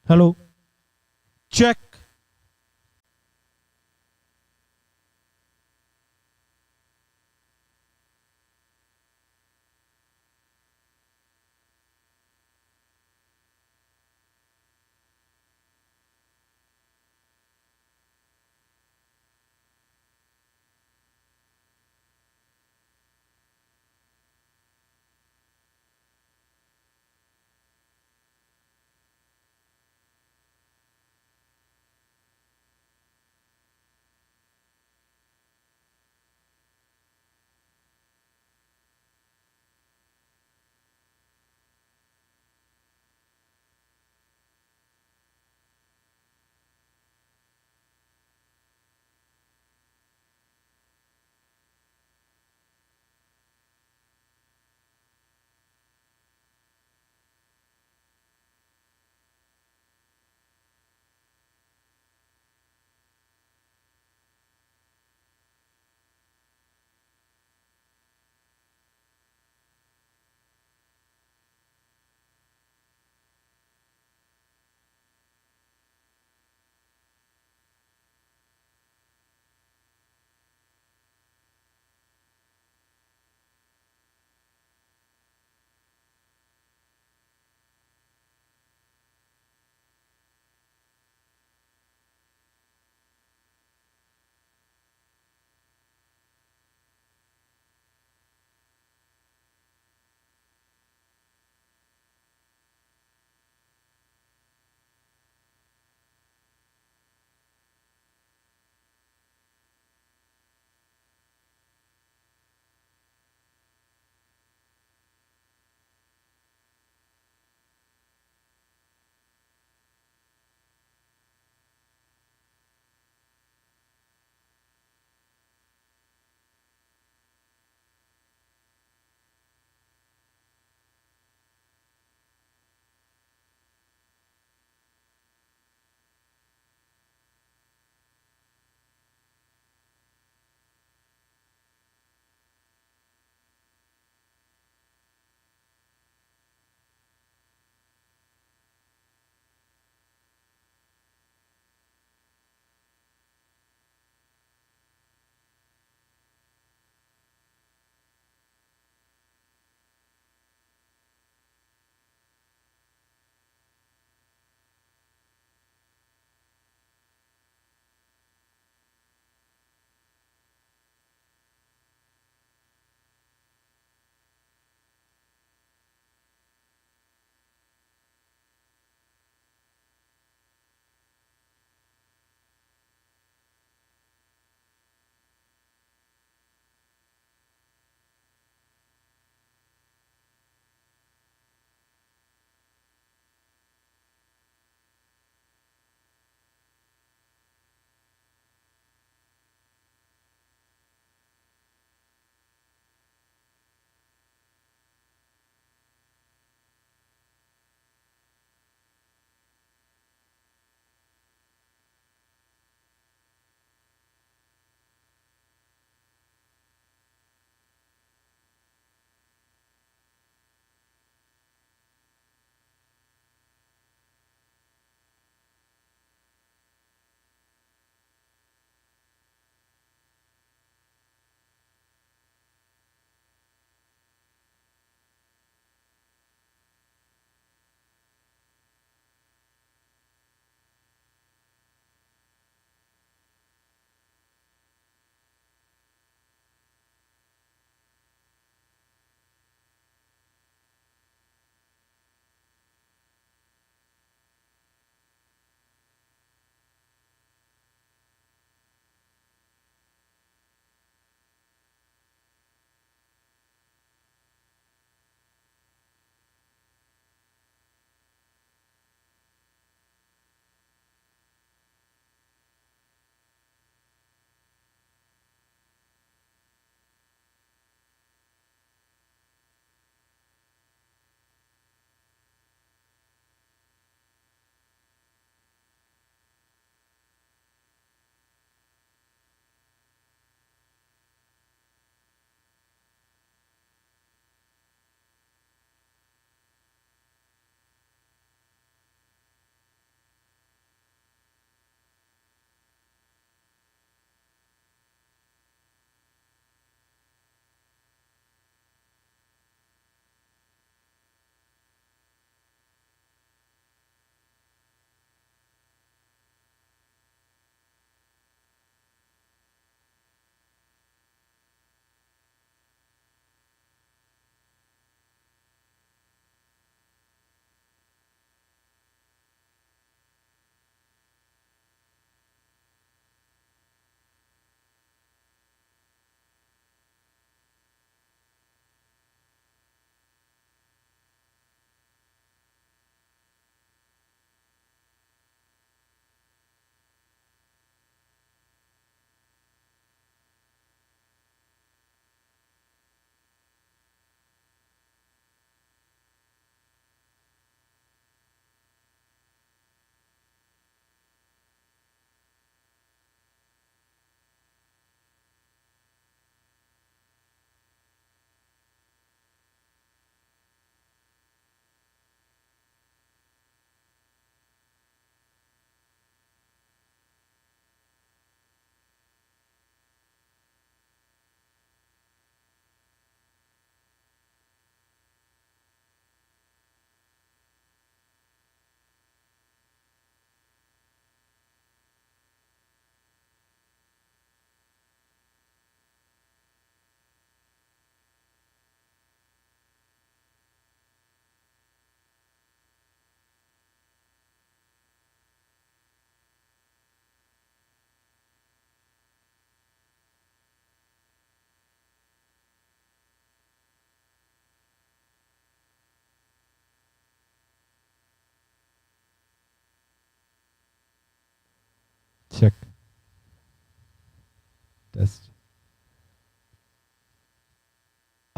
Hello. Check.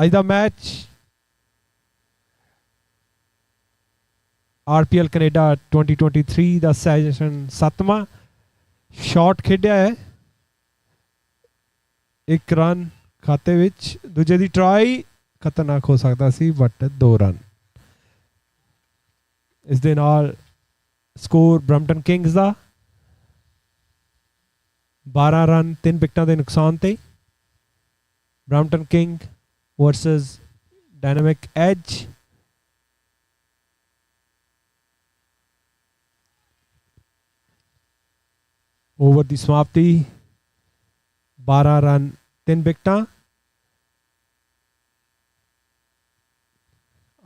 ਅੱਜ ਦਾ match RPL Canada 2023 ਦਾ session 7ਵਾਂ shot ਖੇਡਿਆ ਹੈ। 1 ਰਨ ਖਾਤੇ ਵਿੱਚ, ਦੂਜੇ ਦੀ ਟਰਾਈ ਖਤਰਨਾਕ ਹੋ ਸਕਦਾ ਸੀ ਬਟ 2 ਰਨ। ਇਸ ਦੇ ਨਾਲ ਸਕੋਰ ਬਰੈਂਪਟਨ ਕਿੰਗਸ ਦਾ 12 ਰਨ 3 ਵਿਕਟਾਂ ਦੇ ਨੁਕਸਾਨ ਤੇ। Brampton king versus dynamic as. Over ਦੀ ਸਮਾਪਤੀ 12 ਰਨ 3 ਵਿਕਟਾਂ।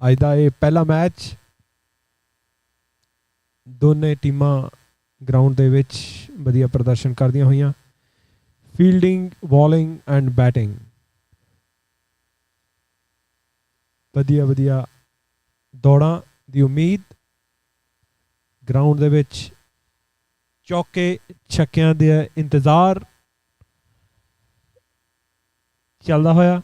ਅੱਜ ਦਾ ਇਹ ਪਹਿਲਾ ਮੈਚ ਦੋਨੇ ਟੀਮਾਂ ਗਰਾਊਂਡ ਦੇ ਵਿੱਚ ਵਧੀਆ ਪ੍ਰਦਰਸ਼ਨ ਕਰਦੀਆਂ ਹੋਈਆਂ। ਫੀਲਡਿੰਗ, ਬੋਲਿੰਗ ਐਂਡ ਬੈਟਿੰਗ ਵਧੀਆ ਦੌੜਾਂ ਦੀ ਉਮੀਦ। ਗਰਾਊਂਡ ਦੇ ਵਿੱਚ ਚੌਕੇ ਛੱਕਿਆਂ ਦੇ ਇੰਤਜ਼ਾਰ ਚੱਲਦਾ ਹੋਇਆ।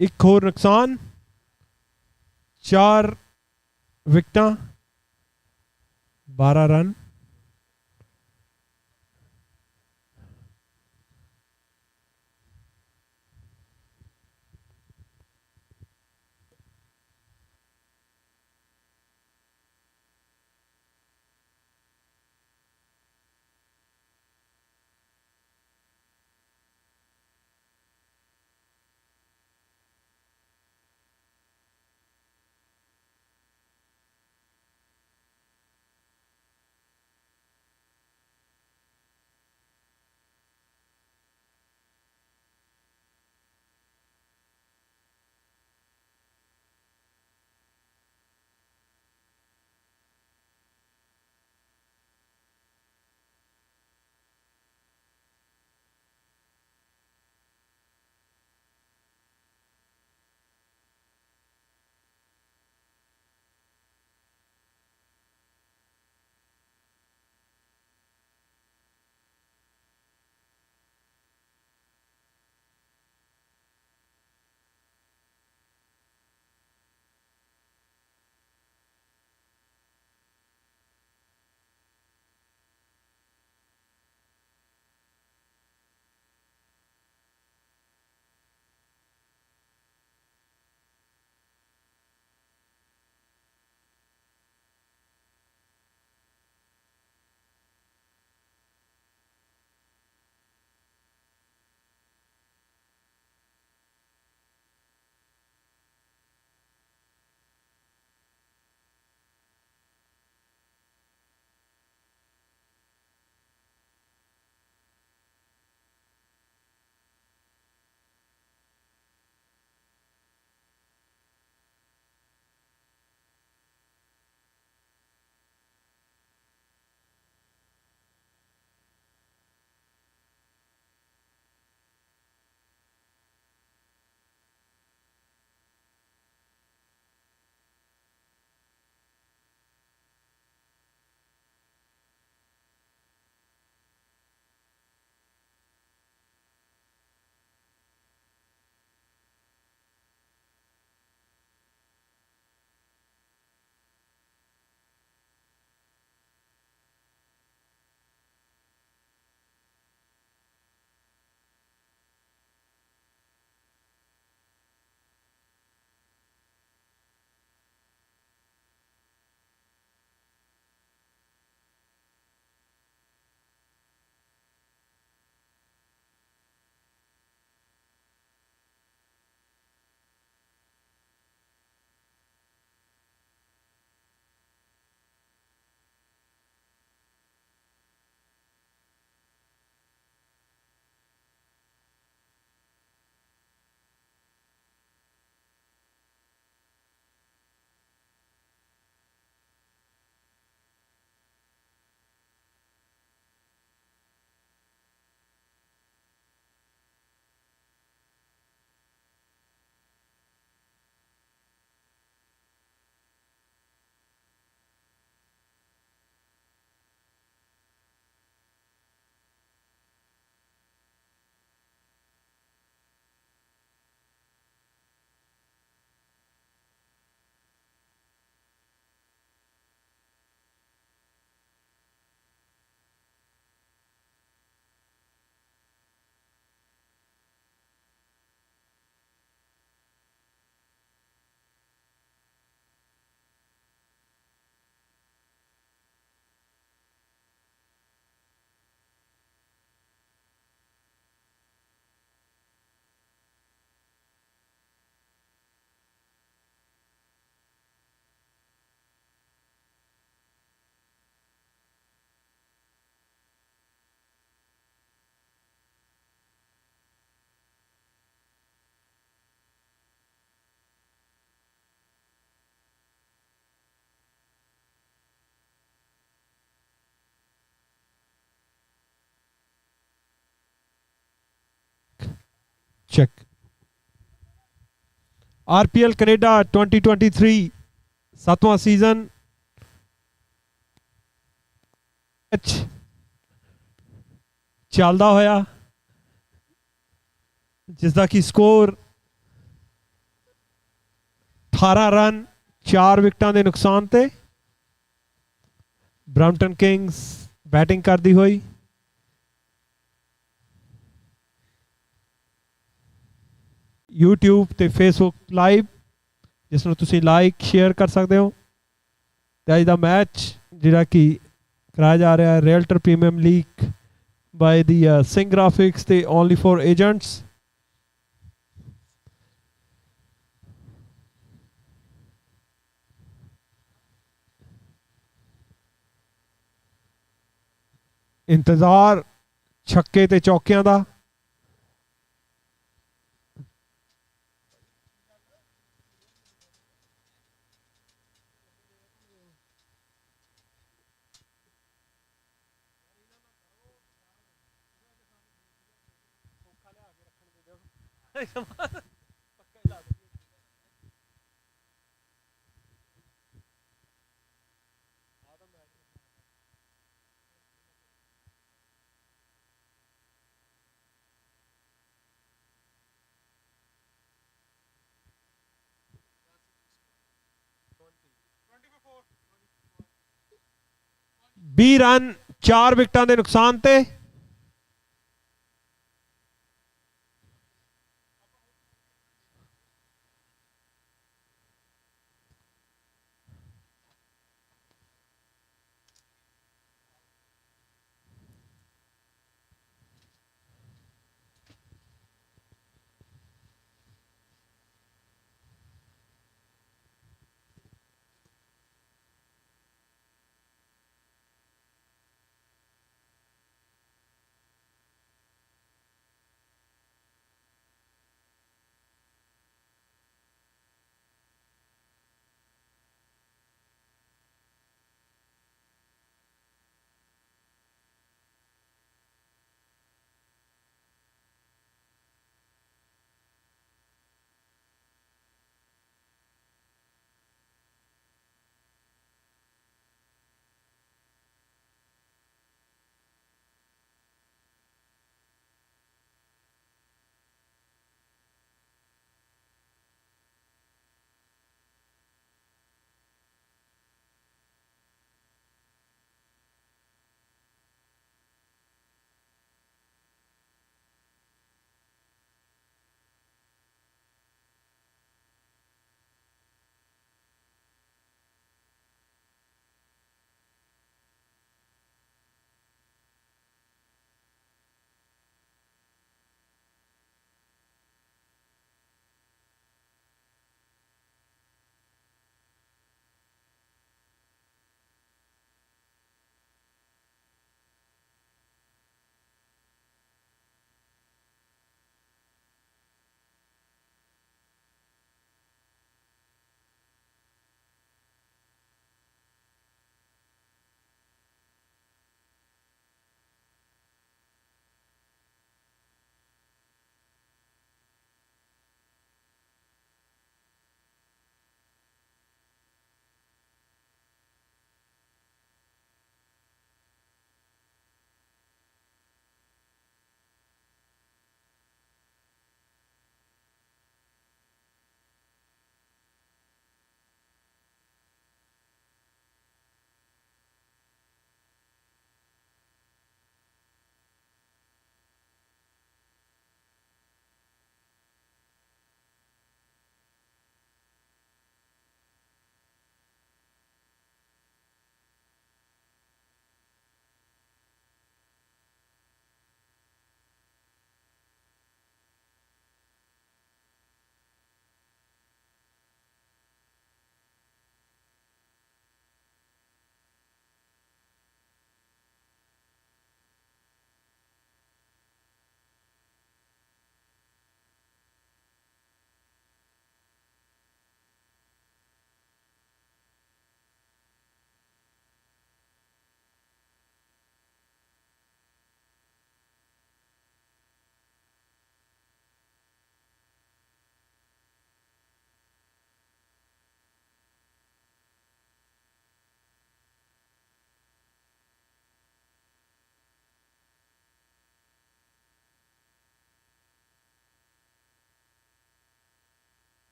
ਇੱਕ ਹੋਰ ਨੁਕਸਾਨ, 4 ਵਿਕਟਾਂ 12 ਰਨ। check. RPL Canada 2023 7ਵਾਂ ਸੀਜ਼ਨ ਚੱਲਦਾ ਹੋਇਆ, ਜਿਸ ਦਾ ਕਿ ਸਕੋਰ 18 ਰਨ 4 ਵਿਕਟਾਂ ਦੇ ਨੁਕਸਾਨ ਤੇ। ਬਰੈਂਪਟਨ ਕਿੰਗਸ ਬੈਟਿੰਗ ਕਰਦੀ ਹੋਈ। YouTube ਤੇ Facebook ਲਾਈਵ, ਜਿਸ ਨੂੰ ਤੁਸੀਂ ਲਾਈਕ ਸ਼ੇਅਰ ਕਰ ਸਕਦੇ ਹੋ। ਤੇ ਅੱਜ ਦਾ ਮੈਚ ਜਿਹੜਾ ਕਿ ਕਰਾਇਆ ਜਾ ਰਿਹਾ ਹੈ ਰੀਅਲਟਰ ਪ੍ਰੀਮੀਅਮ ਲੀਗ ਬਾਏ ਦੀ ਸਿੰਘ ਗ੍ਰਾਫਿਕਸ ਤੇ ਓਨਲੀ ਫॉर ਏਜੰਟਸ। ਇੰਤਜ਼ਾਰ ਛੱਕੇ ਤੇ ਚੌਕਿਆਂ ਦਾ। ਵੀਹ ਰਨ 4 ਵਿਕਟਾਂ ਦੇ ਨੁਕਸਾਨ ਤੇ।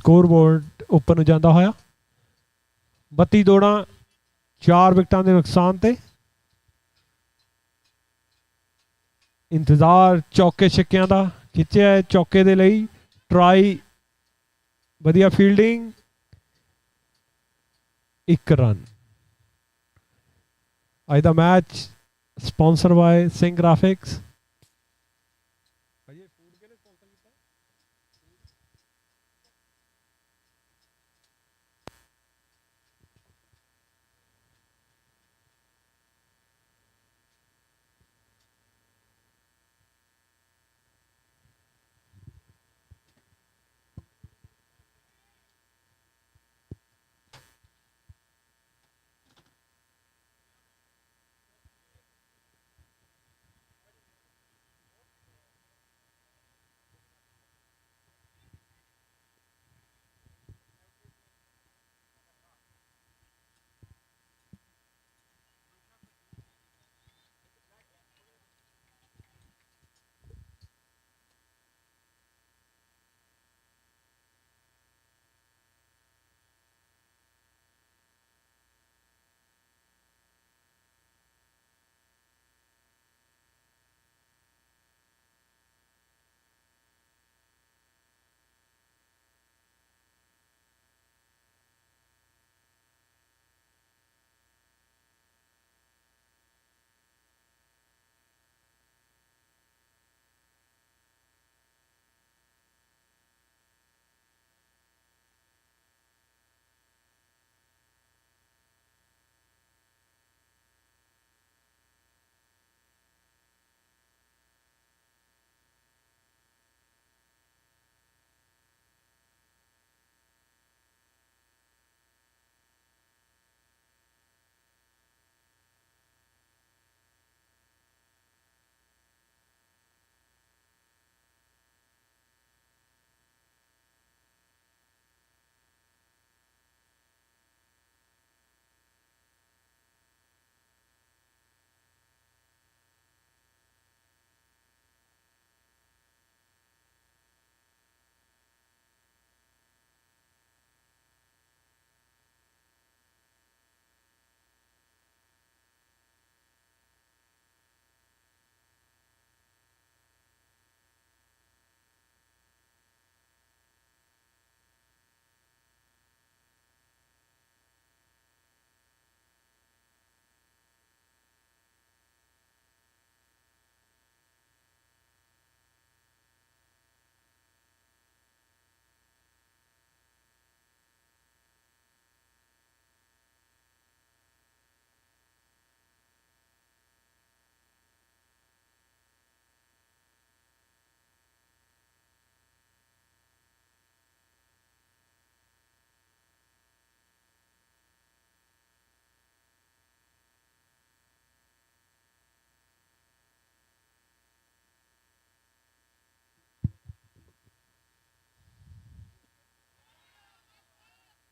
ਸਕੋਰਬੋਰਡ ਉੱਪਰ ਨੂੰ ਜਾਂਦਾ ਹੋਇਆ। 32 ਦੌੜਾਂ 4 ਵਿਕਟਾਂ ਦੇ ਨੁਕਸਾਨ ਤੇ। ਇੰਤਜ਼ਾਰ ਚੌਕੇ ਛੱਕਿਆਂ ਦਾ ਖਿੱਚਿਆ ਚੌਕੇ ਦੇ ਲਈ। ਟਰਾਈ, ਵਧੀਆ ਫੀਲਡਿੰਗ, 1 ਰਨ। ਅੱਜ ਦਾ match sponsor by Singh graphics.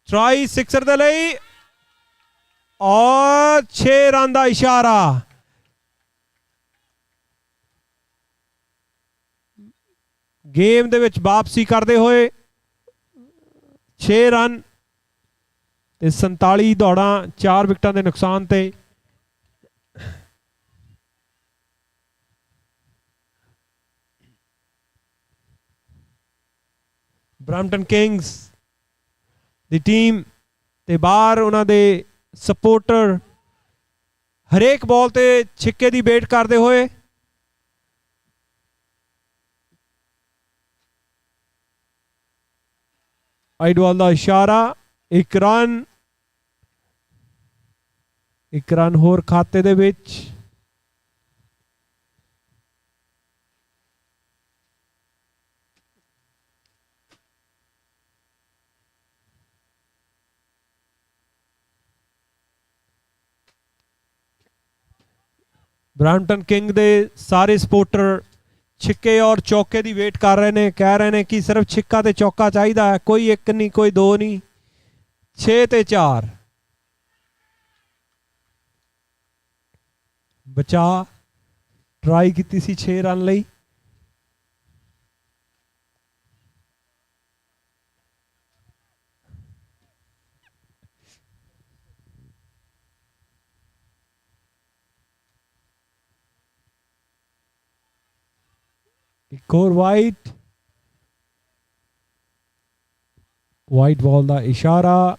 Try sixer दे लई और 6 रन का इशारा। गेम दे विच वापसी करते हुए 6 रन ते 47 दौड़ा 4 विकटां के नुकसान ते। ब्रैम्पटन किंग्स दी टीम ते बाहर उन्हां दे सपोर्टर हरेक बॉल ते छिक्के दी वेट करते हुए। वाइड बॉल का इशारा, 1 रन, 1 रन होर खाते दे विच। ब्रैम्पटन किंग दे सारे सपोर्टर छिक्के और चौके की वेट कर रहे हैं, कह रहे हैं कि सिर्फ छिक्का ते चौका चाहिए है, कोई 1 नहीं कोई 2 नहीं, 6 ते 4। बचा ट्राई की 6 रन लई। ਇੱਕ ਹੋਰ ਵਾਈਟ ਬਾਲ ਦਾ ਇਸ਼ਾਰਾ।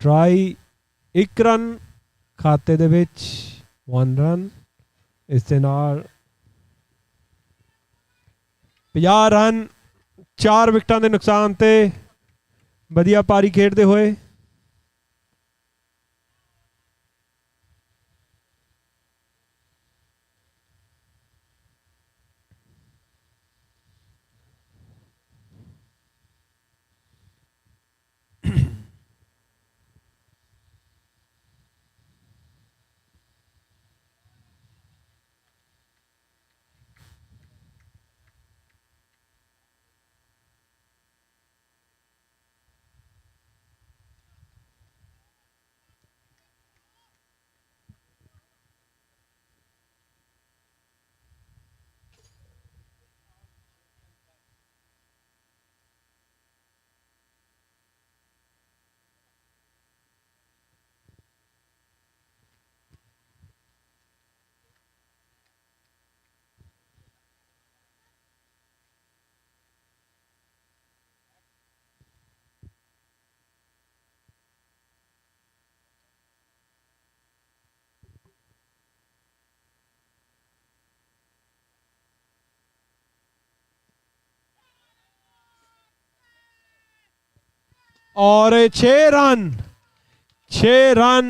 ਟਰਾਈ 1 ਰਨ ਖਾਤੇ ਦੇ ਵਿੱਚ 1 ਰਨ। ਇਸ ਦੇ ਨਾਲ 50 ਰਨ 4 ਵਿਕਟਾਂ ਦੇ ਨੁਕਸਾਨ ਤੇ ਵਧੀਆ ਪਾਰੀ ਖੇਡਦੇ ਹੋਏ। और 6 रन 6 रन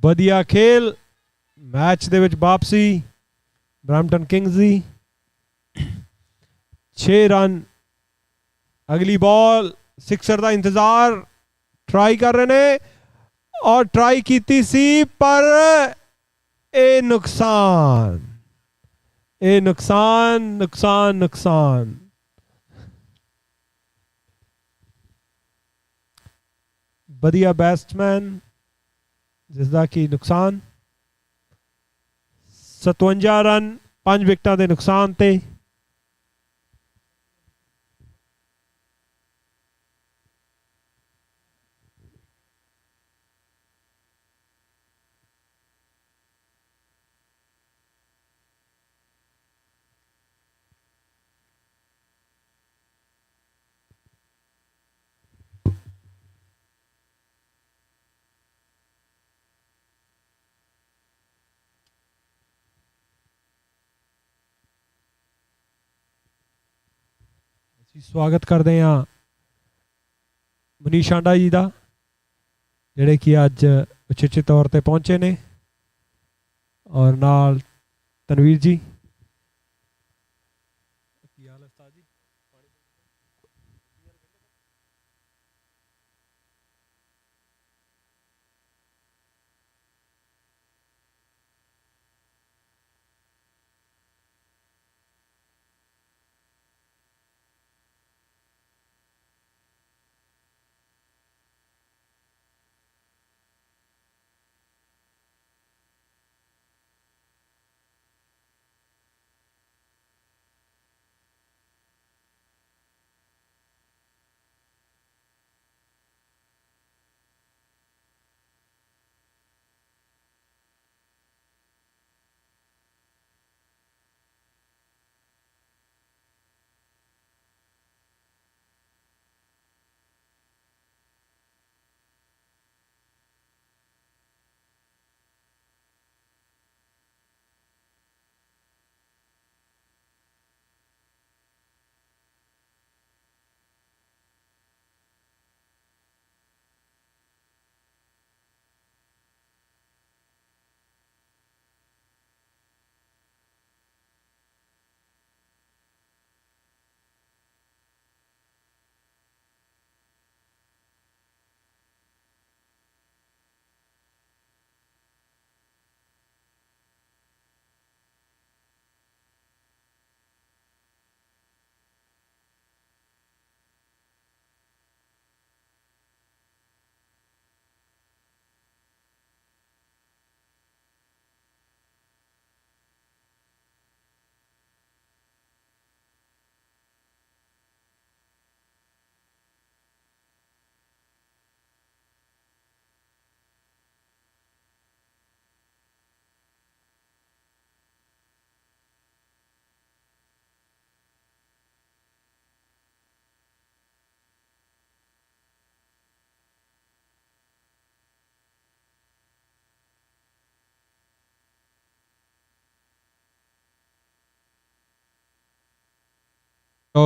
ਵਧੀਆ ਖੇਲ। मैच ਦੇ ਵਿੱਚ वापसी ब्रैम्पटन किंग्स ਦੀ 6 रन। अगली बॉल सिक्सर का इंतजार ट्राई कर रहे ने और ट्राई की सी पर ए नुकसान नुकसान नुकसान। बढ़िया बैट्समैन जिसका कि नुकसान 57 रन 5 विकटां के नुकसान ते। स्वागत करते हैं मनीष आंडा जी का ਜਿਹੜੇ कि अज उचेचे तौर पर पहुंचे ने और नाल तनवीर जी।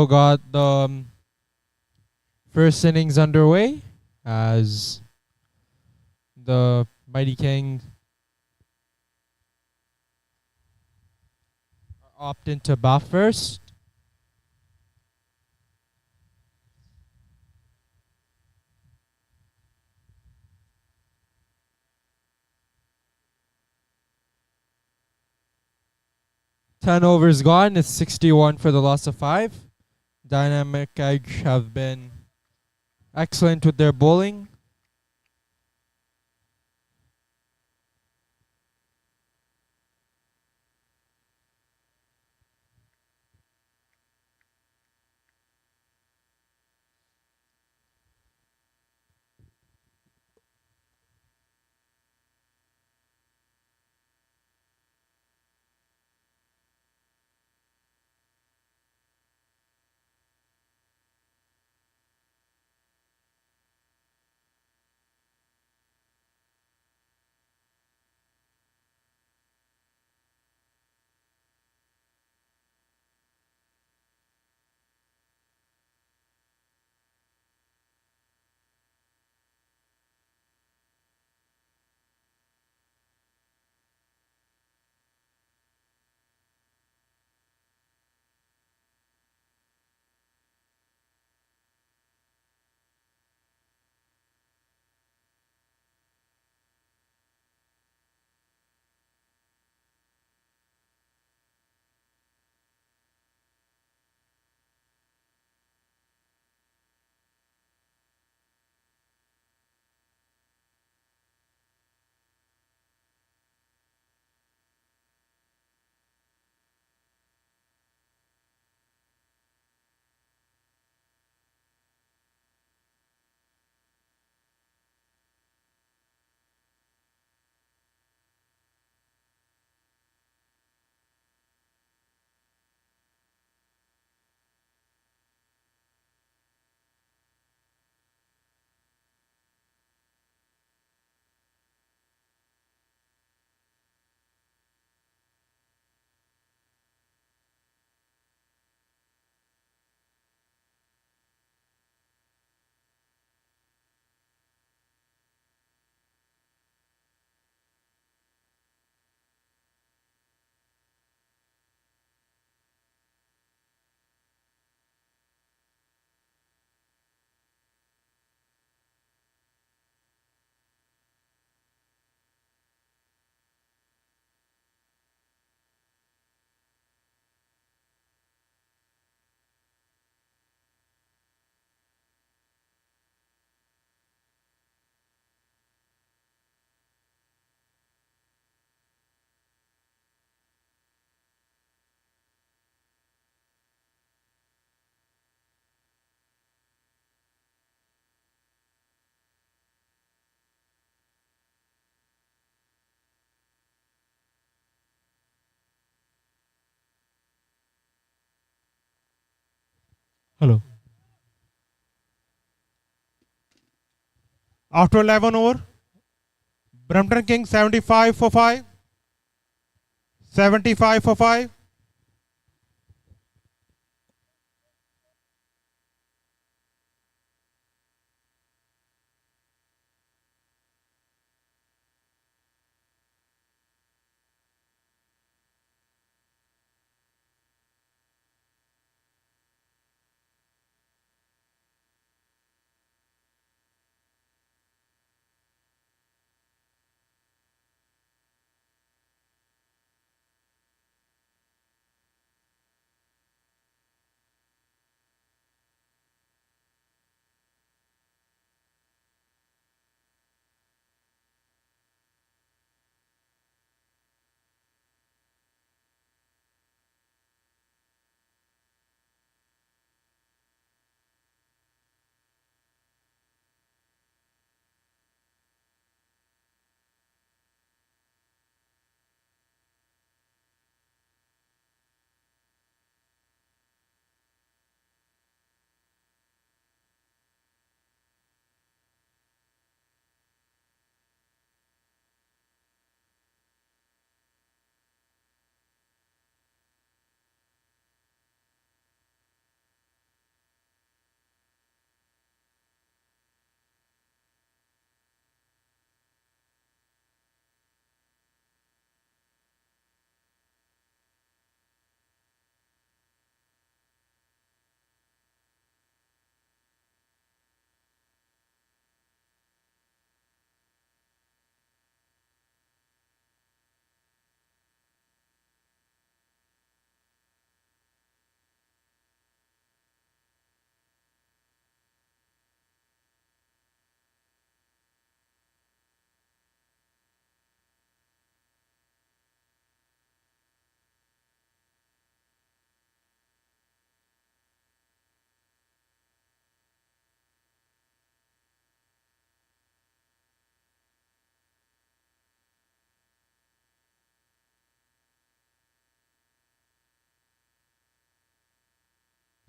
got the first innings underway as the Mighty King opt into bat first. Ten overs gone. It's 61 for the loss of 5. Dynamic Edge have been excellent with their bowling. Hello. After 11 over, Brampton King 75 for 5. 75 for 5.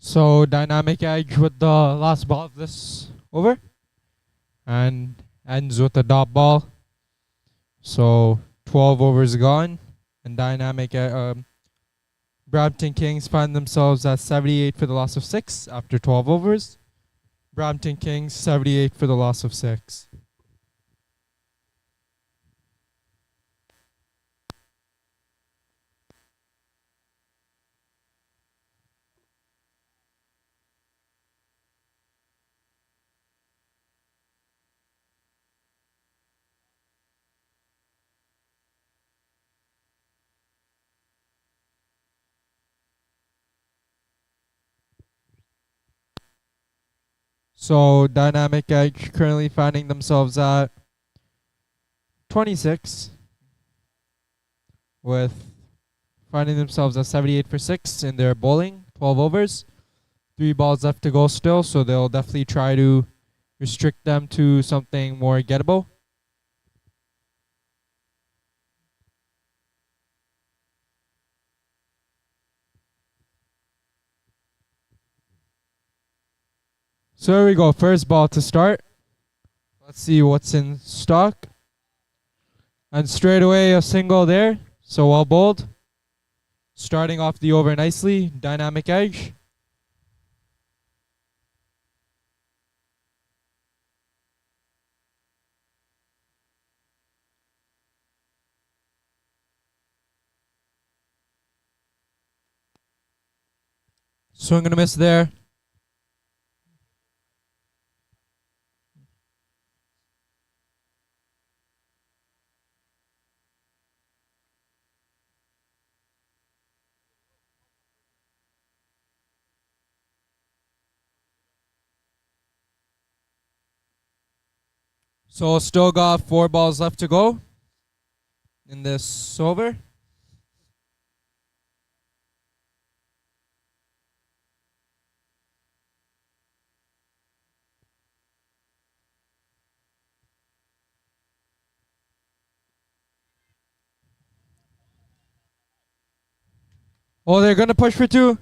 So Dynamic Edge with the last ball of this over. And ends with a dot ball. So 12 overs gone. And Brampton Kings find themselves at 78 for the loss of 6 after 12 overs. Brampton Kings 78 for the loss of 6. So Dynamic Edge currently finding themselves at 26 with finding themselves at 78 for 6 in their bowling, 12 overs. 3 balls left to go still, so they'll definitely try to restrict them to something more gettable. So here we go, first ball to start. Let's see what's in stock. And straight away a single there, so well bowled. Starting off the over nicely, Dynamic Edge. Swing and a miss there. So still got 4 balls left to go in this over. Oh, they're going to push for 2.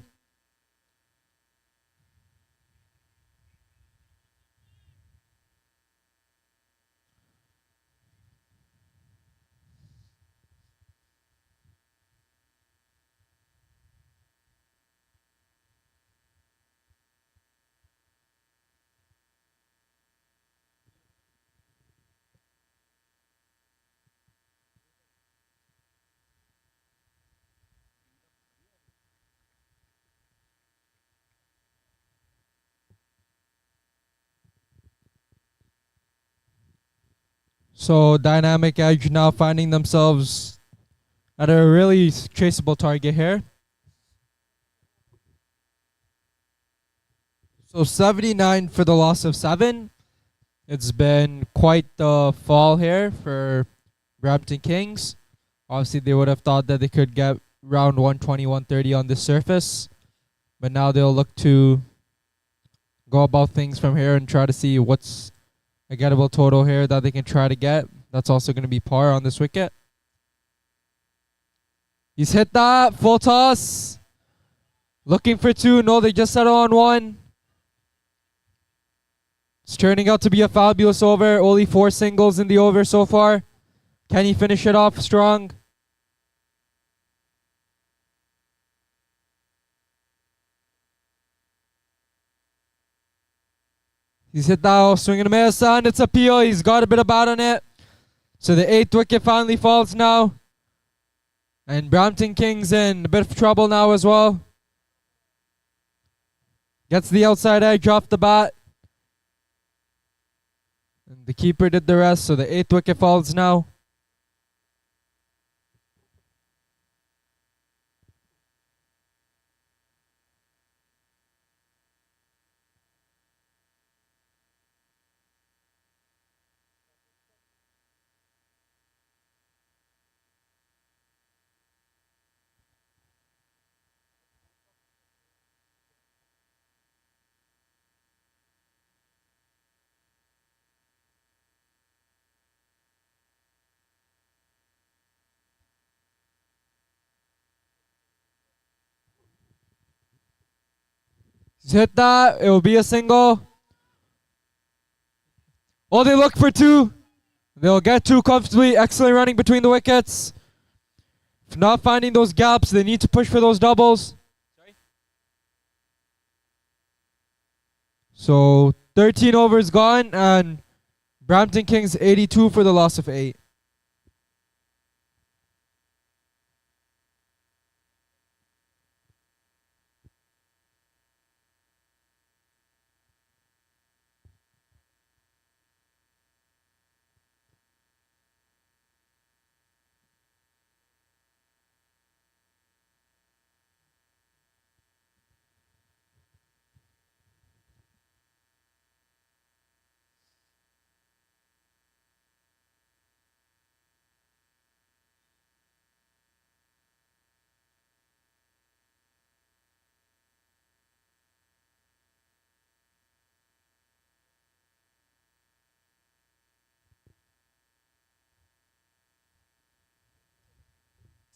So Dynamic Edge now finding themselves at a really traceable target here. So 79 for the loss of 7. It's been quite the fall here for Brampton Kings. Obviously, they would have thought that they could get round 120, 130 on this surface. But now they'll look to go about things from here and try to see what's a gettable total here that they can try to get. That's also going to be par on this wicket. He's hit that. Full toss. Looking for 2. No, they just settle on 1. It's turning out to be a fabulous over. Only 4 singles in the over so far. Can he finish it off strong? He's hit that swing and a miss, and it's a peel. He's got a bit of bat on it. So the 8th wicket finally falls now. And Brampton Kings in a bit of trouble now as well. Gets the outside edge off the bat. And the keeper did the rest, so the 8th wicket falls now. He's hit that. It will be a single. Oh, they look for two. They'll get two comfortably. Excellent running between the wickets. If not finding those gaps, they need to push for those doubles. So 13 overs gone, and Brampton Kings 82 for the loss of 8.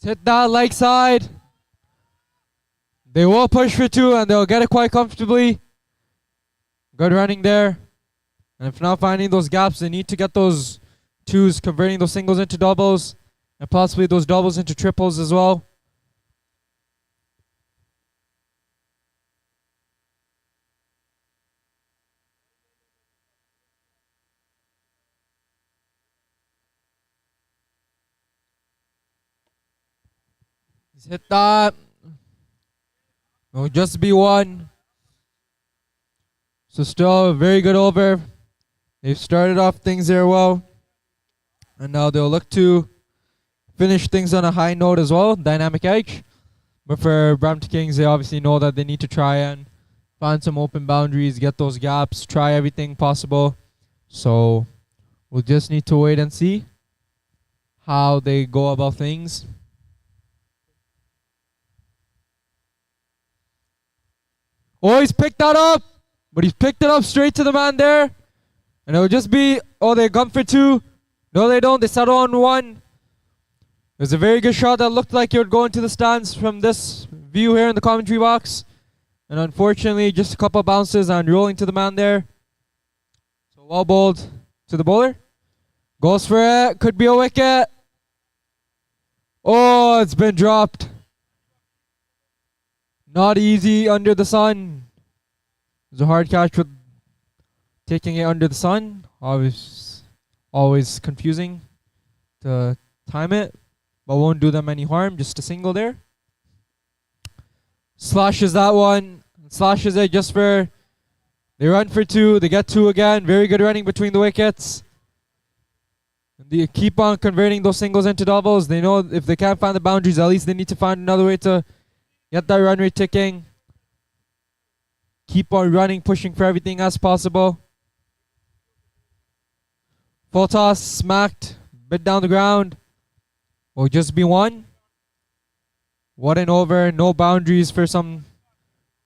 Hit that leg side. They will push for two, and they'll get it quite comfortably. Good running there. And if not finding those gaps, they need to get those twos, converting those singles into doubles, and possibly those doubles into triples as well. He's hit that. It'll just be one. So still a very good over. They've started off things there well. And now they'll look to finish things on a high note as well. Dynamic edge. But for Brampton Kings, they obviously know that they need to try and find some open boundaries, get those gaps, try everything possible. So we'll just need to wait and see how they go about things. Oh, he's picked that up. But he's picked it up straight to the man there. And it'll just be, oh, they come for two. No, they don't. They settle on one. It was a very good shot that looked like it would go into the stands from this view here in the commentary box. And unfortunately, just a couple of bounces and rolling to the man there. So well bowled to the bowler. Goes for it. Could be a wicket. Oh, it's been dropped. Not easy under the sun. It was a hard catch with taking it under the sun. Always confusing to time it, but won't do them any harm. Just a single there. Slashes that one. Slashes it just for... They run for two. They get two again. Very good running between the wickets. They keep on converting those singles into doubles. They know if they can't find the boundaries, at least they need to find another way to get that run rate ticking. Keep on running, pushing for everything as possible. Full toss, smacked, bit down the ground. Will just be one. What an over. No boundaries for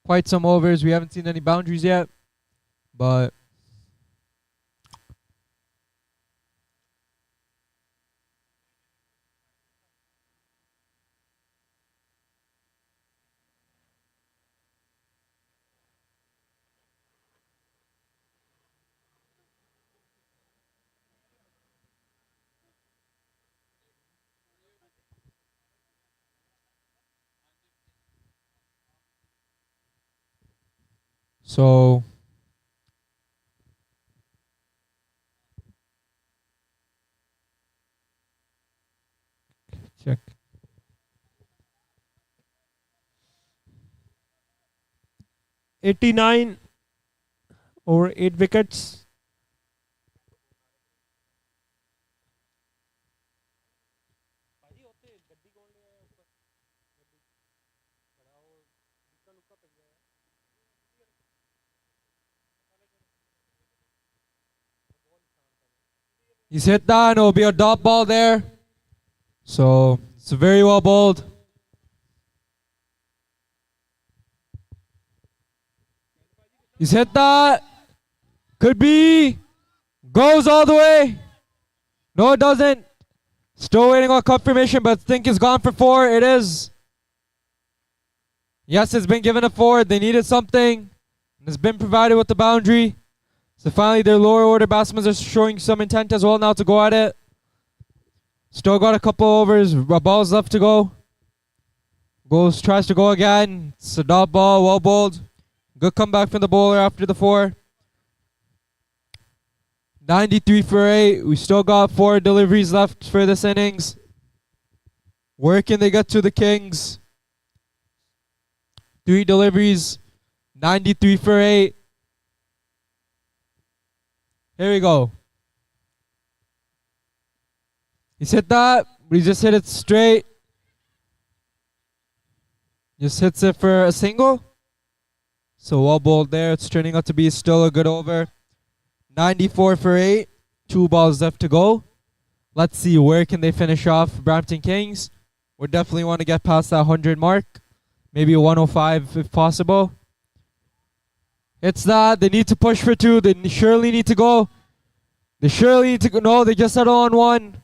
quite some overs. We haven't seen any boundaries yet. But so Check. 89 over 8 wickets. he's hit that, and it'll be a dot ball there. So it's very well bowled. He's hit that. Could be. Goes all the way. No, it doesn't. Still waiting on confirmation, but think it's gone for 4. It is. Yes, it's been given a 4. They needed something. And has been provided with the boundary. So finally their lower order batsmen are showing some intent as well now to go at it. Still got a couple overs. Balls left to go. Tries to go again. It's a dot ball, well bowled. Good comeback from the bowler after the 4. 93 for 8. We still got 4 deliveries left for this innings. Where can they get to the Kings? 3 deliveries. 93 for 8. Here we go. He's hit that, but he just hit it straight. Just hits it for a single. So well bowled there. It's turning out to be still a good over. 94 for 8. 2 balls left to go. Let's see where can they finish off Brampton Kings. We definitely want to get past that 100 mark. Maybe a 105 if possible. It's that. They need to push for 2. They surely need to go. They surely need to go. No, they just settle on 1.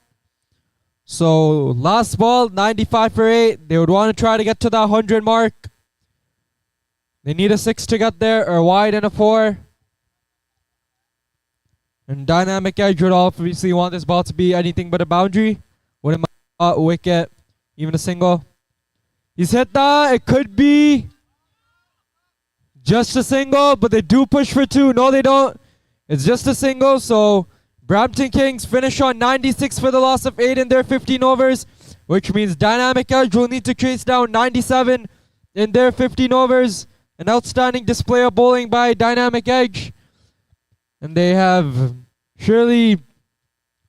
So last ball, 95 for 8. They would want to try to get to that 100 mark. They need a 6 to get there, or wide and a 4. And Dynamic Edge would obviously want this ball to be anything but a boundary. Wouldn't mind a wicket, even a single. He's hit that. It could be just a single, but they do push for 2. No, they don't. It's just a single, so Brampton Kings finish on 96 for the loss of 8 in their 15 overs, which means Dynamic Edge will need to chase down 97 in their 15 overs. An outstanding display of bowling by Dynamic Edge. And they have surely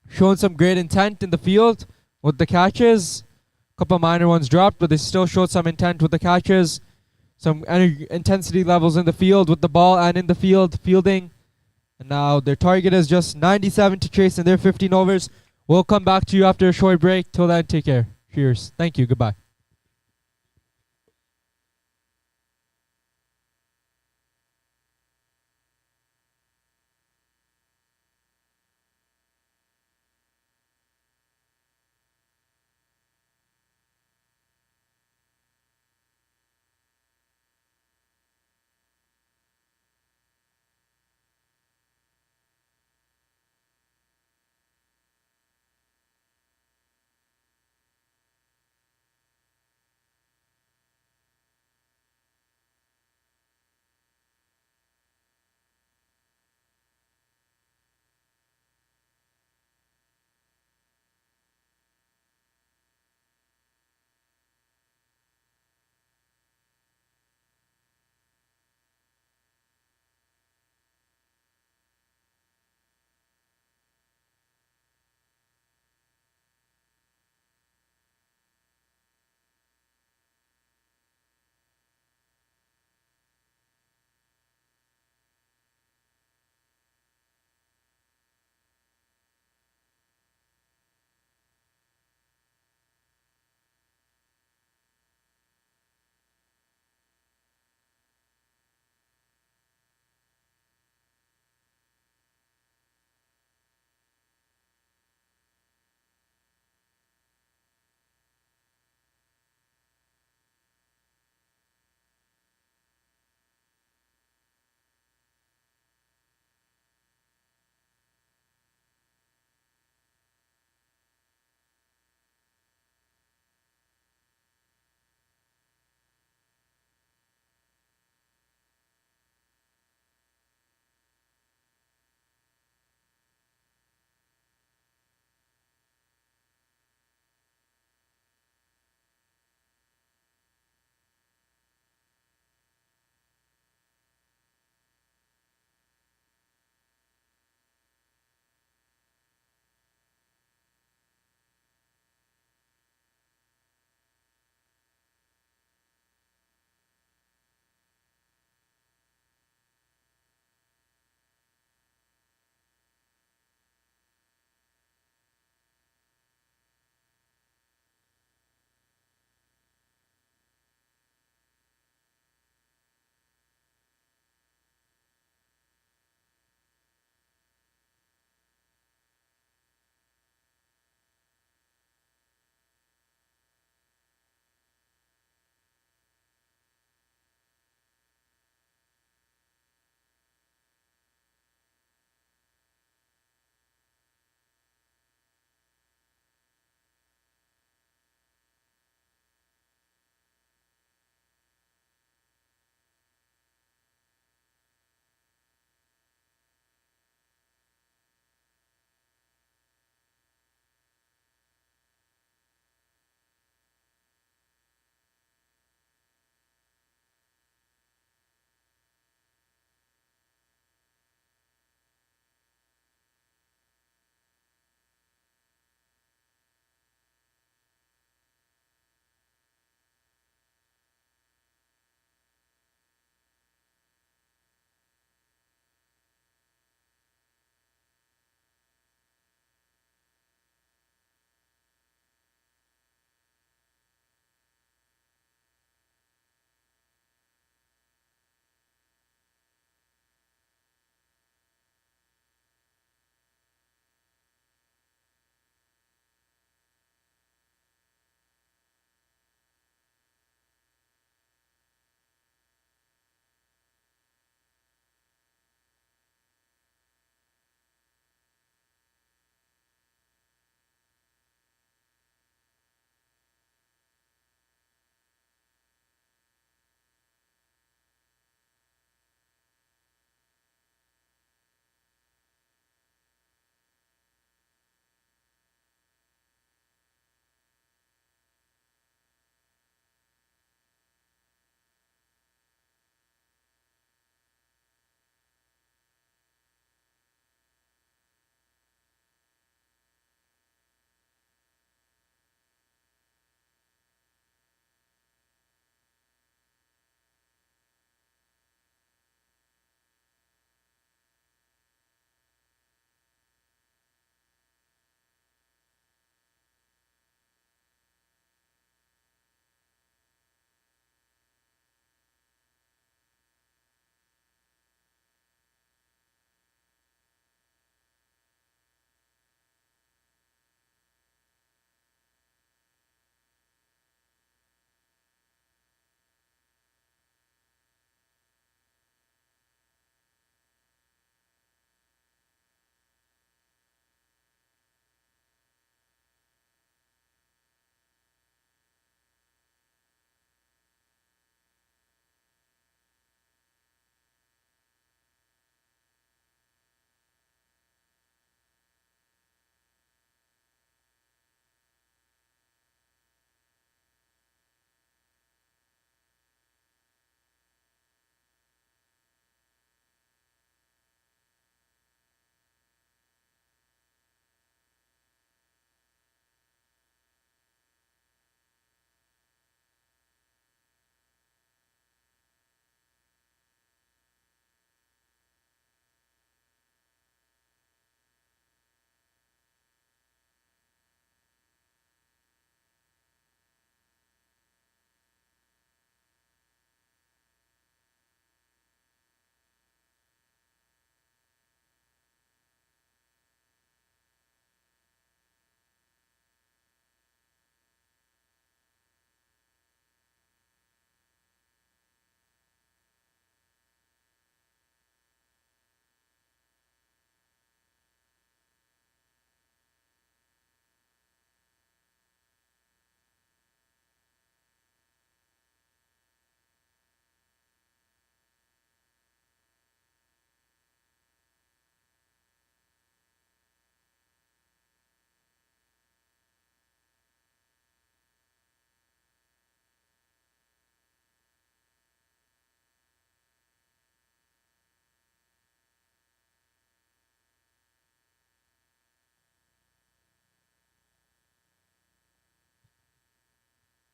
shown some great intent in the field with the catches. A couple minor ones dropped, but they still showed some intent with the catches. Some intensity levels in the field with the ball and in the field fielding. And now their target is just 97 to chase in their 15 overs. We'll come back to you after a short break. Till then, take care. Cheers. Thank you. Goodbye.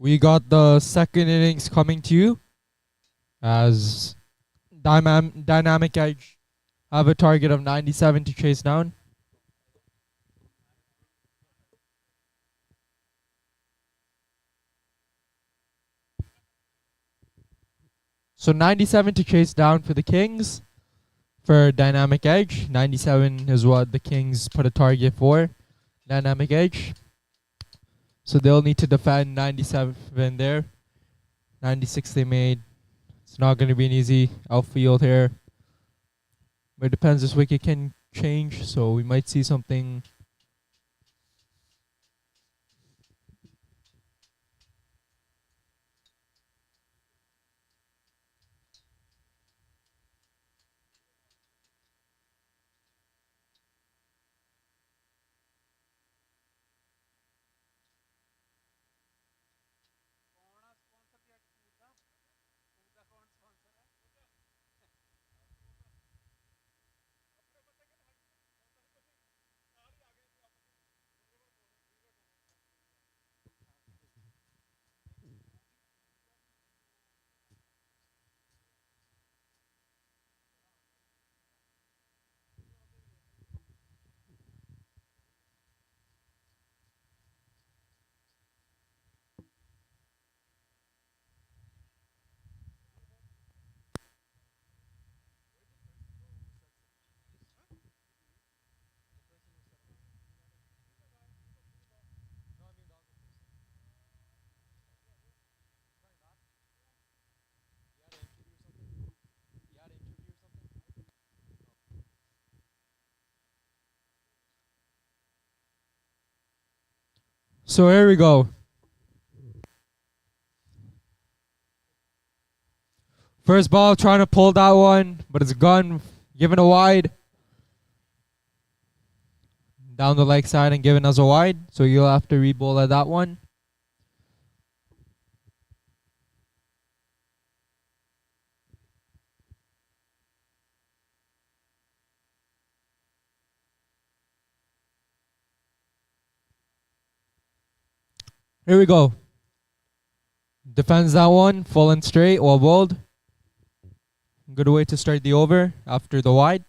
We got the second innings coming to you as Dynamic Edge have a target of 97 to chase down. So 97 to chase down for the Kings. For Dynamic Edge, 97 is what the Kings put a target for. Dynamic Edge. So they'll need to defend 97 there. 96 they made. It's not going to be an easy outfield here. But it depends. This wicket can change, so we might see something. So here we go. First ball, trying to pull that one, but it's gone, given a wide. Down the leg side and given us a wide. So you'll have to re-bowl at that one. Here we go. Defends that one, full and straight, well bowled. Good way to start the over after the wide.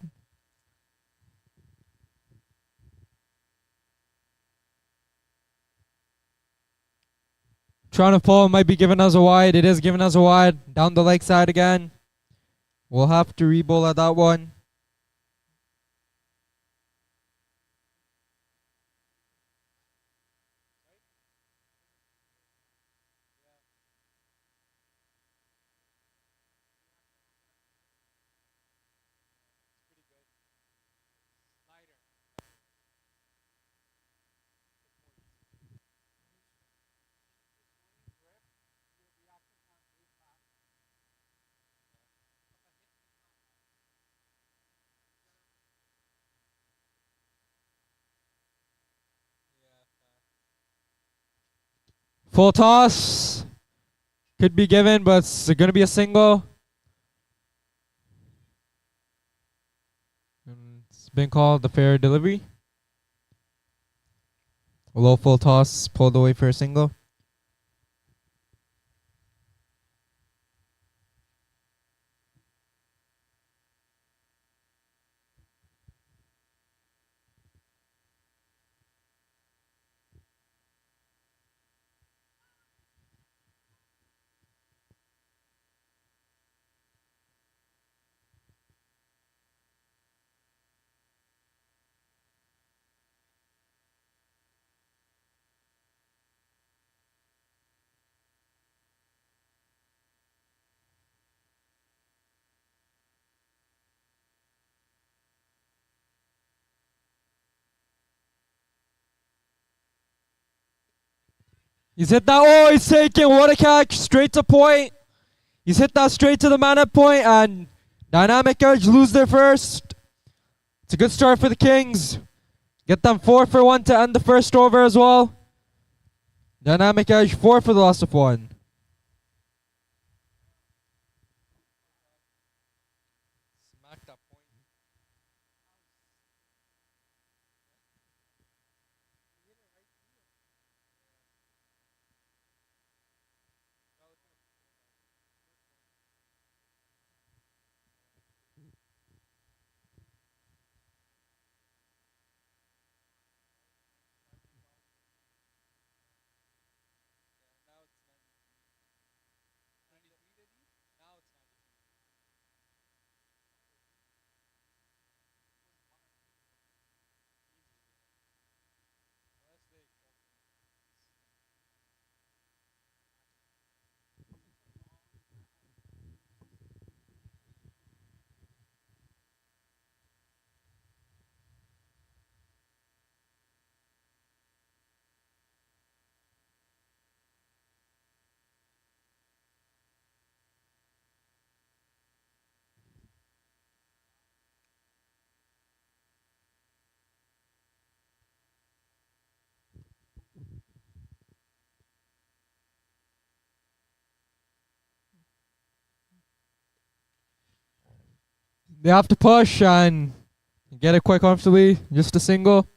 Trying to pull, might be giving us a wide. It is giving us a wide. Down the leg side again. We'll have to re-bowl at that one. Full toss. Could be given, but it's going to be a single. It's been called the fair delivery. A low full toss, pulled away for a single. He's hit that. Oh, he's taken. What a catch. Straight to point. He's hit that straight to the man at point, and Dynamic Edge lose their first. It's a good start for the Kings. Get them 4 for 1 to end the first over as well. Dynamic Edge 4 for the loss of 1. They have to push and get it quite comfortably. Just a single.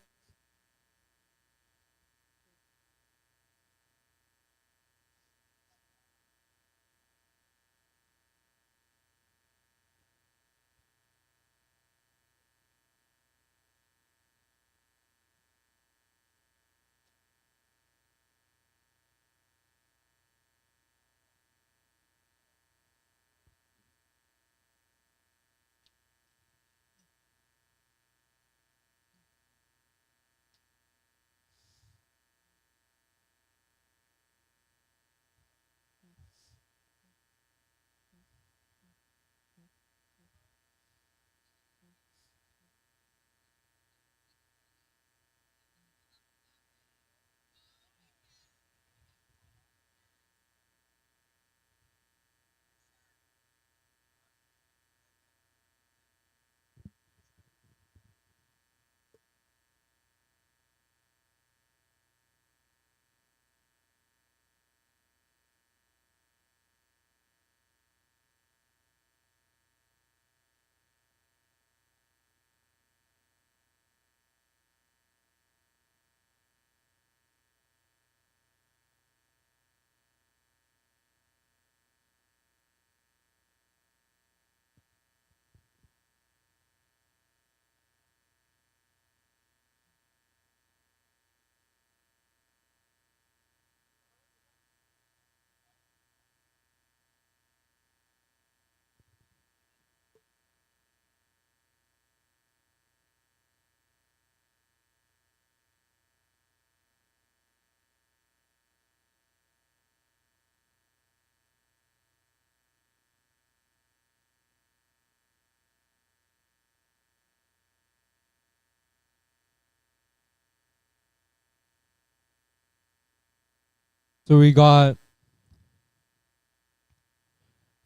So we got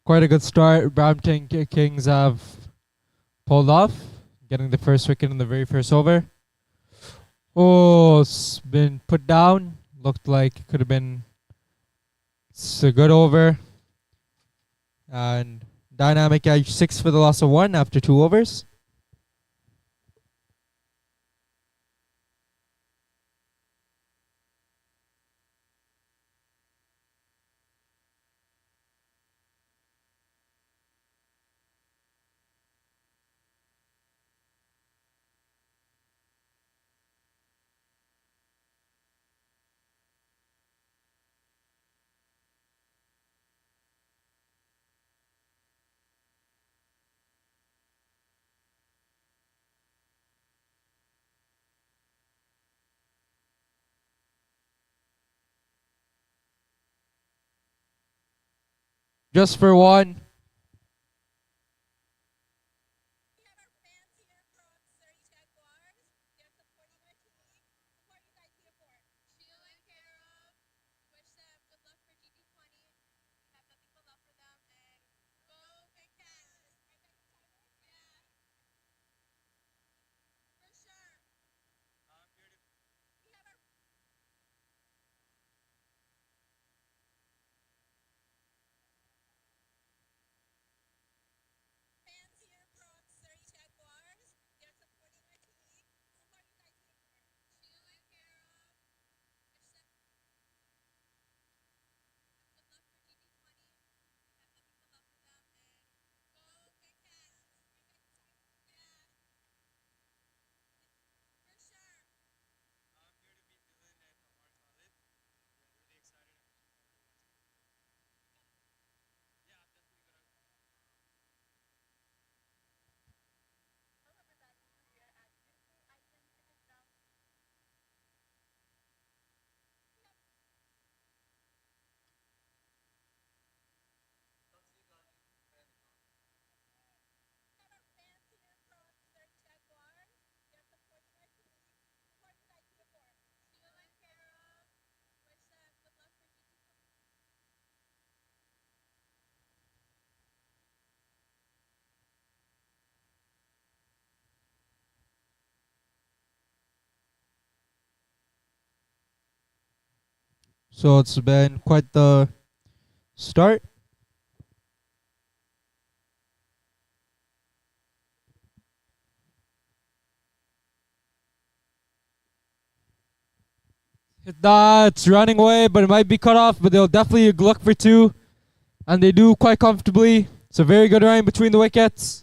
quite a good start. Brampton Kings have pulled off, getting the first wicket in the very first over. Oh, it's been put down. Looked like it could have been a good over. And Dynamic edge 6 for the loss of 1 after 2 overs. Just for 1. So it's been quite the start. That's running away, but it might be cut off, but they'll definitely look for two. And they do quite comfortably. It's a very good run between the wickets.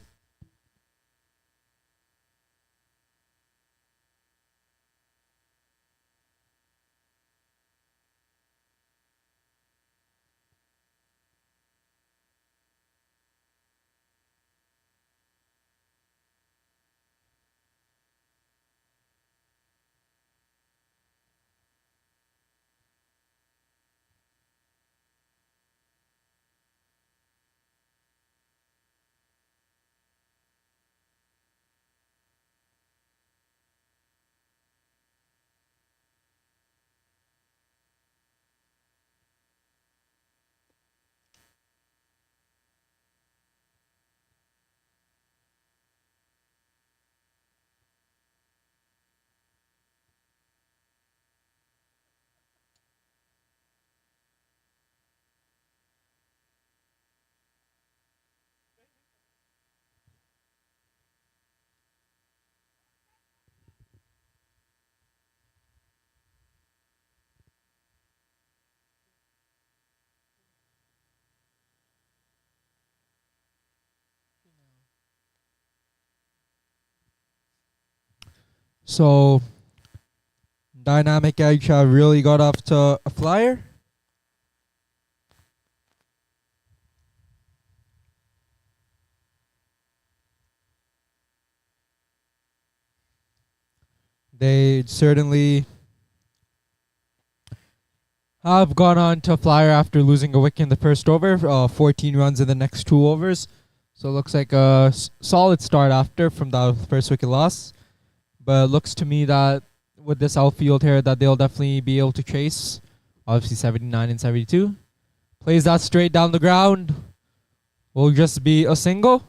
So, Dynamic Edge have really got off to a flyer. They certainly have gone on to a flyer after losing a wicket in the first over. 14 runs in the next 2 overs. So it looks like a solid start after from that first wicket loss. But it looks to me that with this outfield here that they'll definitely be able to chase. Obviously 79 and 72. Plays that straight down the ground. Will just be a single.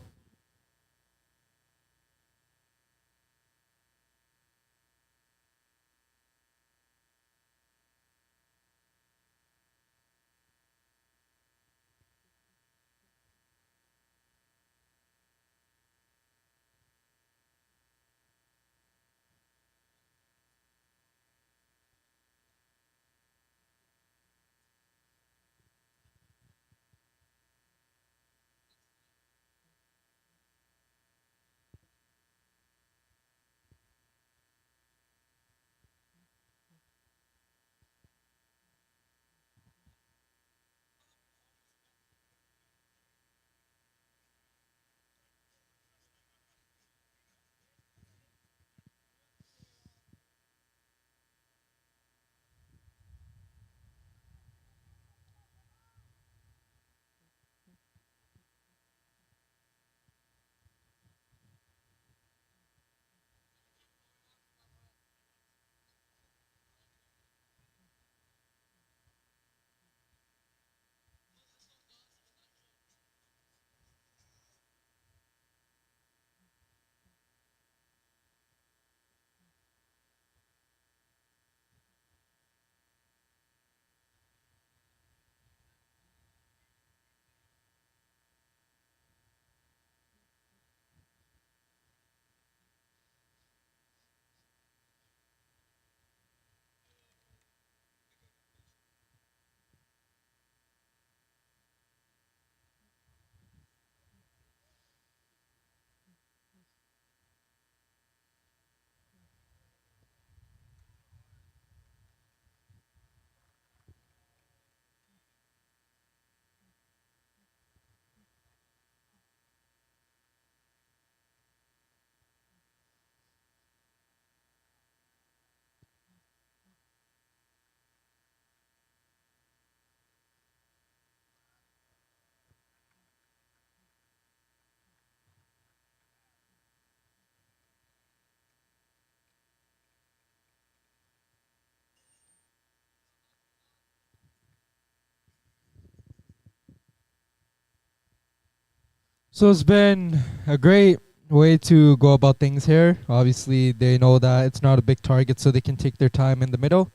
So it's been a great way to go about things here. Obviously, they know that it's not a big target, so they can take their time in the middle.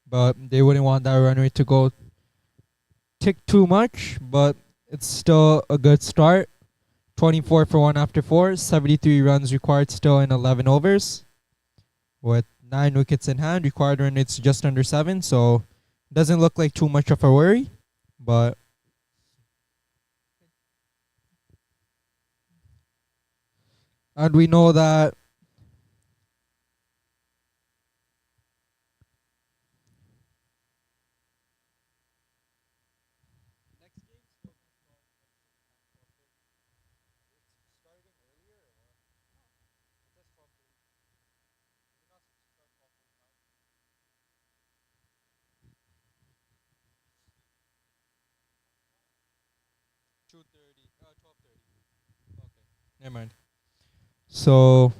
But they wouldn't want that run rate to go tick too much. But it's still a good start. 24 for 1 after 4. 73 runs required still in 11 overs. With 9 wickets in hand. Required run rate's just under 7, so doesn't look like too much of a worry. But and we know that never mind. So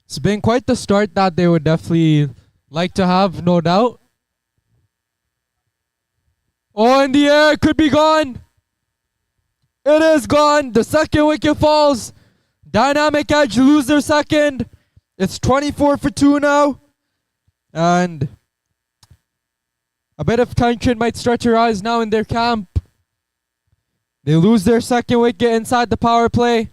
it's been quite the start that they would definitely like to have, no doubt. Oh, in the air, could be gone. It is gone. The second wicket falls. Dynamic Edge lose their second. It's 24 for 2 now. And a bit of tension might start to rise now in their camp. They lose their second wicket inside the power play.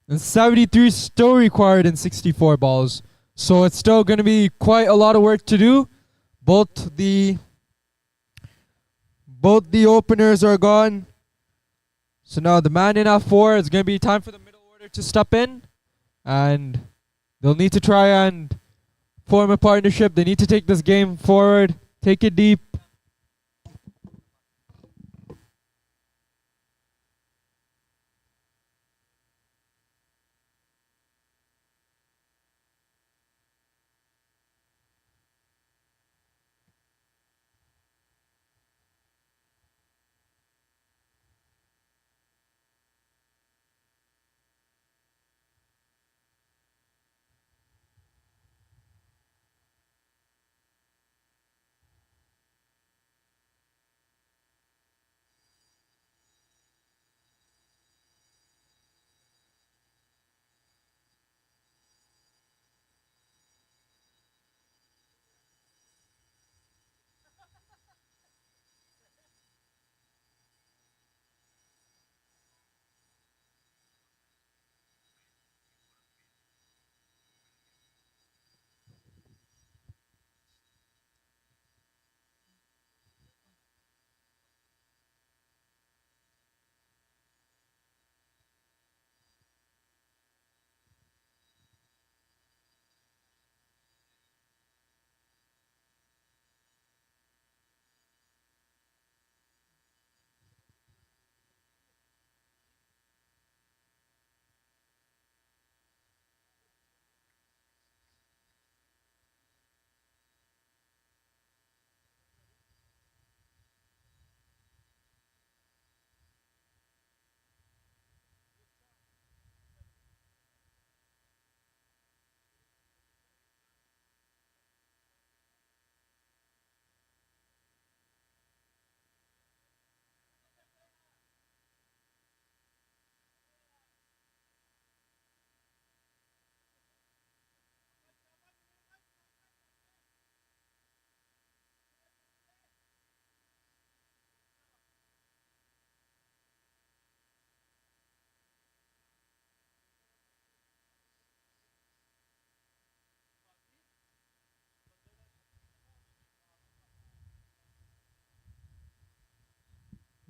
And 73 still required in 64 balls. So it's still going to be quite a lot of work to do. Both the openers are gone. So now the man in at 4, it's going to be time for the middle order to step in. And they'll need to try and form a partnership. They need to take this game forward. Take it deep.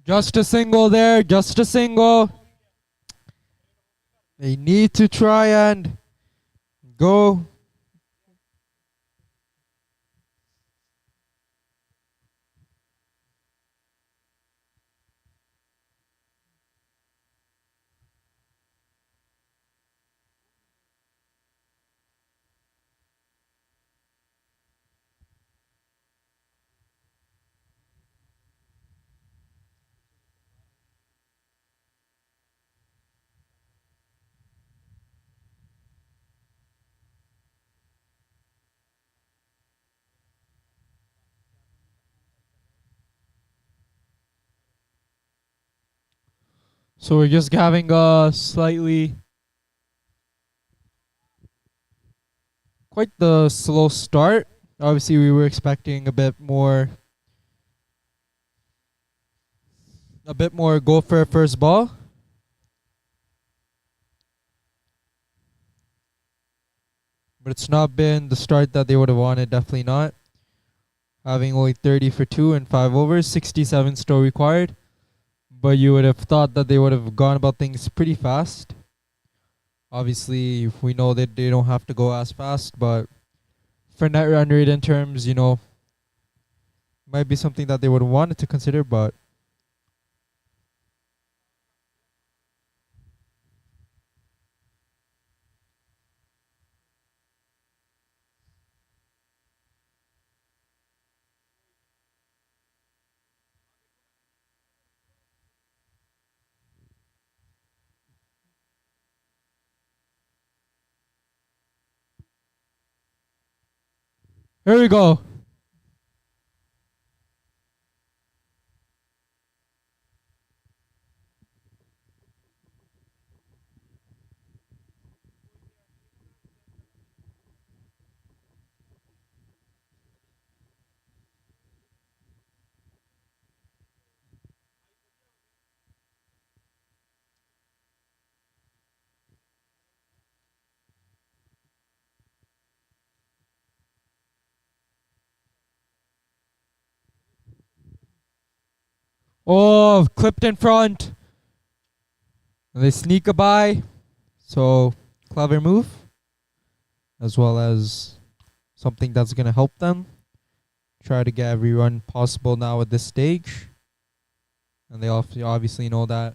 Just a single there. Just a single. They need to try and go. So we're just having a slightly quite the slow start. Obviously, we were expecting a bit more go for a first ball. but it's not been the start that they would have wanted. Definitely not. Having only 30 for 2 and 5 overs, 67 still required. But you would have thought that they would have gone about things pretty fast. Obviously, we know that they don't have to go as fast, but for net run rate in terms, might be something that they would have wanted to consider, but here we go. Oh, clipped in front. And they sneak a by. So, clever move. As well as something that's going to help them. Try to get every run possible now at this stage. And they obviously know that.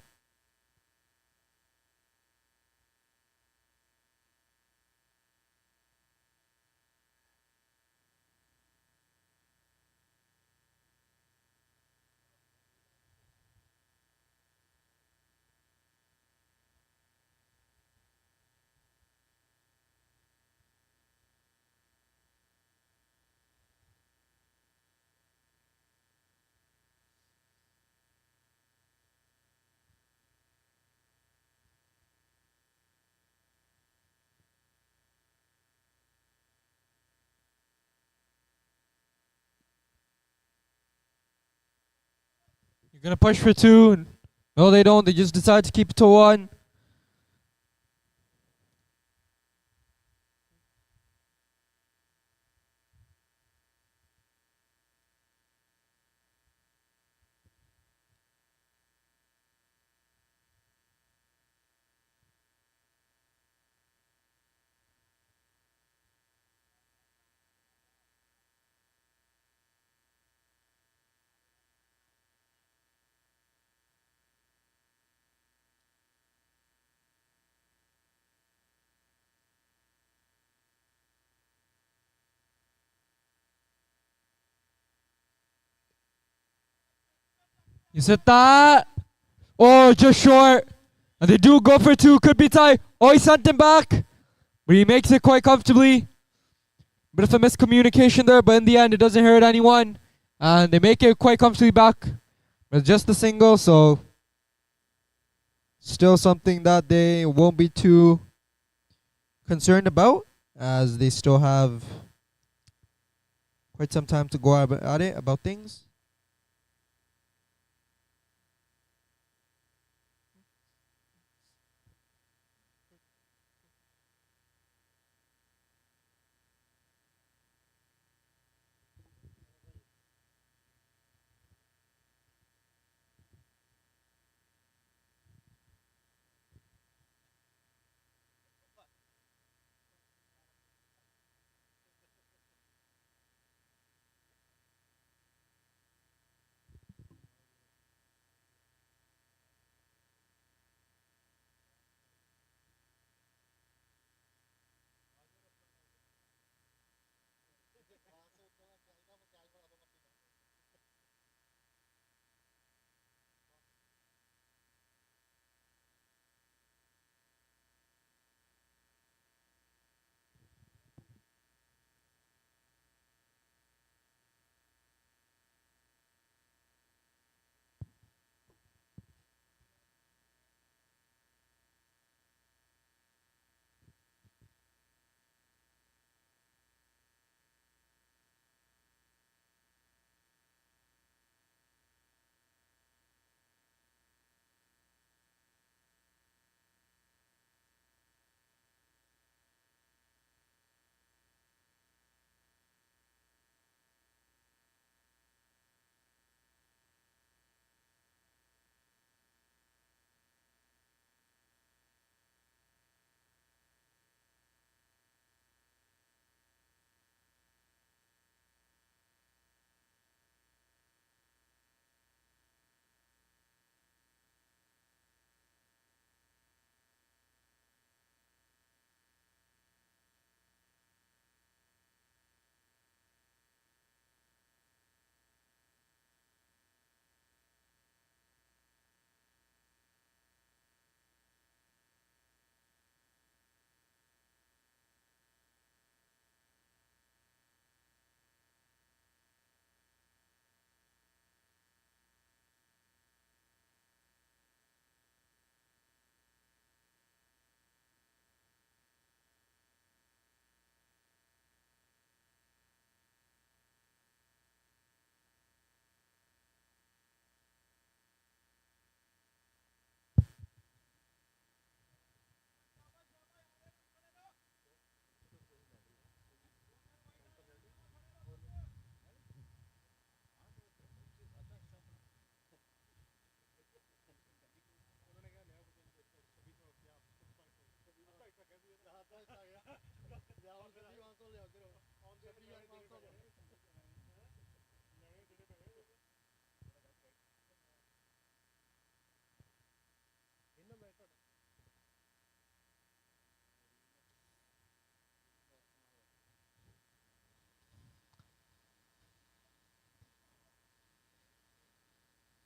You're going to push for 2. No, they don't. They just decide to keep it to 1. You said that. Oh, just short. And they do go for 2. Could be tie. Oh, he sent him back. But he makes it quite comfortably. Bit of a miscommunication there, but in the end, it doesn't hurt anyone. And they make it quite comfortably back. But just a single, so still something that they won't be too concerned about, as they still have quite some time to go about things.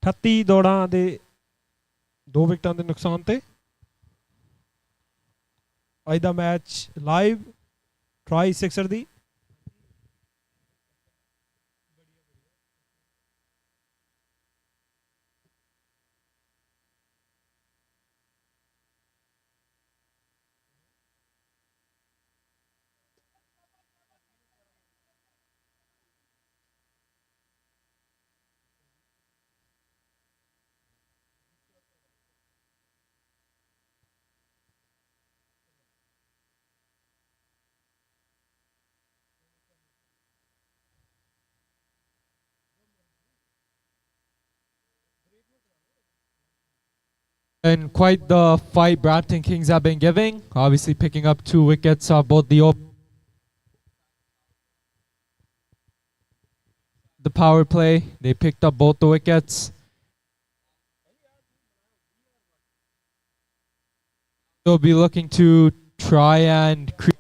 38 ਦੌੜਾਂ ਦੇ 2 ਵਿਕਟਾਂ ਦੇ ਨੁਕਸਾਨ ਤੇ ਅੱਜ ਦਾ match live try ਸਿਕਸਰ the And quite the fight Brampton Kings have been giving. Obviously picking up 2 wickets off both the power play. They picked up both the wickets. They'll be looking to try and create.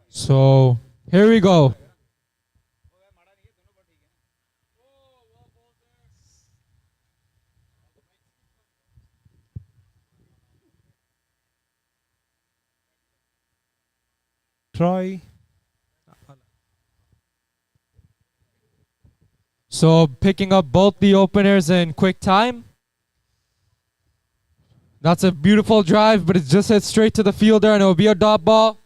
So here we go. Troy. So picking up both the openers in quick time. That's a beautiful drive, but it's just hit straight to the fielder and it'll be a dot ball.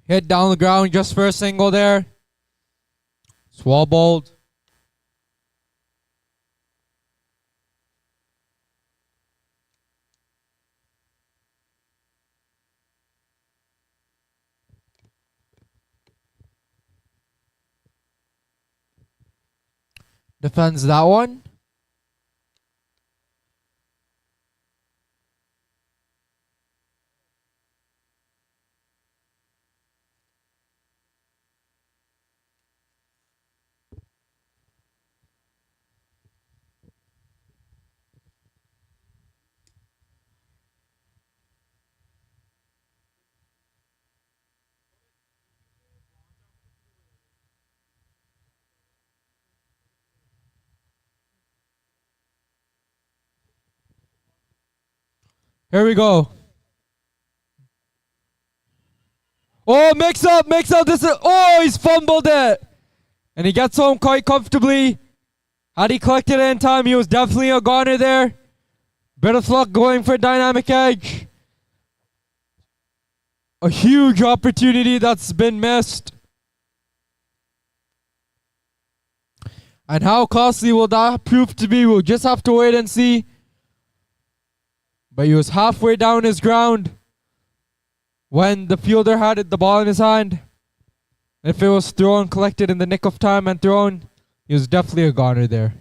Hit down the ground just for a single there. Swall bowled. Defends that one. Here we go. Oh, mix up. This is, oh, he's fumbled it. And he gets home quite comfortably. Had he collected it in time, he was definitely a goner there. Bit of luck going for dynamic edge. A huge opportunity that's been missed. And how costly will that prove to be? We'll just have to wait and see. But he was halfway down his ground. when the fielder had the ball in his hand, if it was thrown, collected in the nick of time and thrown, he was definitely a goner there.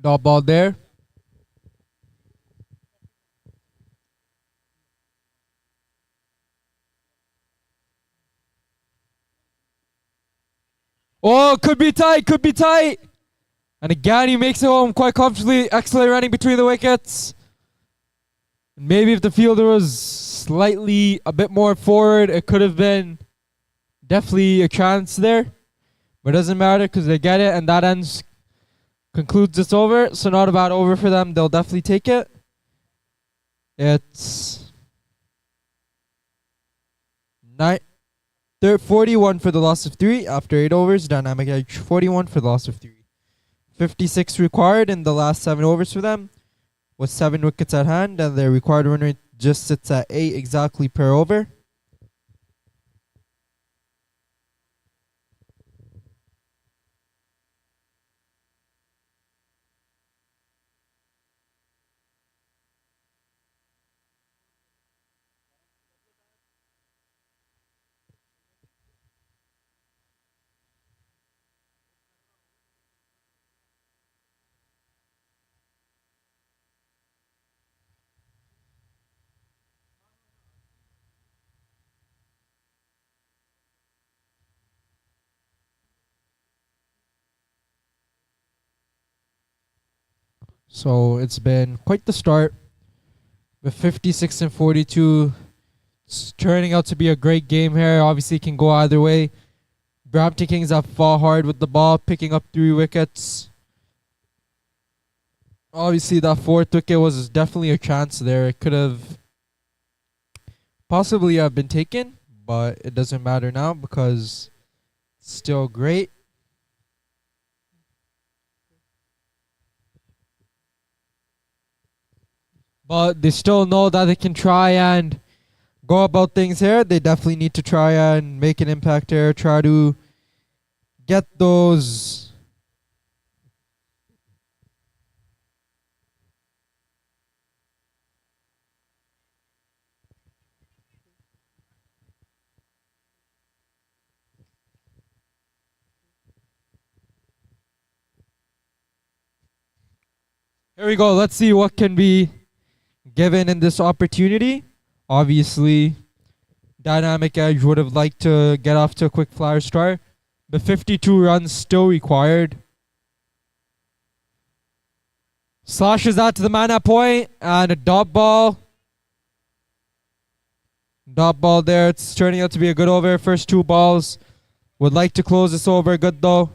Dot ball there. Oh, could be tight, could be tight. And again, he makes it home quite comfortably. Excellent running between the wickets. Maybe if the fielder was slightly a bit more forward, it could have been definitely a chance there. But it doesn't matter because they get it, and that concludes this over. So not a bad over for them. They'll definitely take it. It's 41 for the loss of 3 after 8 overs. Dynamic Edge 41 for the loss of 3. 56 required in the last 7 overs for them, with 7 wickets at hand, and their required run rate just sits at 8 exactly per over. So it's been quite the start with 56 and 42. It's turning out to be a great game here. Obviously, it can go either way. Brampton Kings have fought hard with the ball, picking up 3 wickets. Obviously, that 4th wicket was definitely a chance there. It could have possibly have been taken, but it doesn't matter now because it's still great. But they still know that they can try and go about things here. They definitely need to try and make an impact here. Try to get those. Here we go. Let's see what can be given in this opportunity. Obviously, Dynamic Edge would have liked to get off to a quick flyer start, but 52 runs still required. Slashes out to the man at point, and a dot ball. Dot ball there. It's turning out to be a good over. First 2 balls. Would like to close this over. Good though.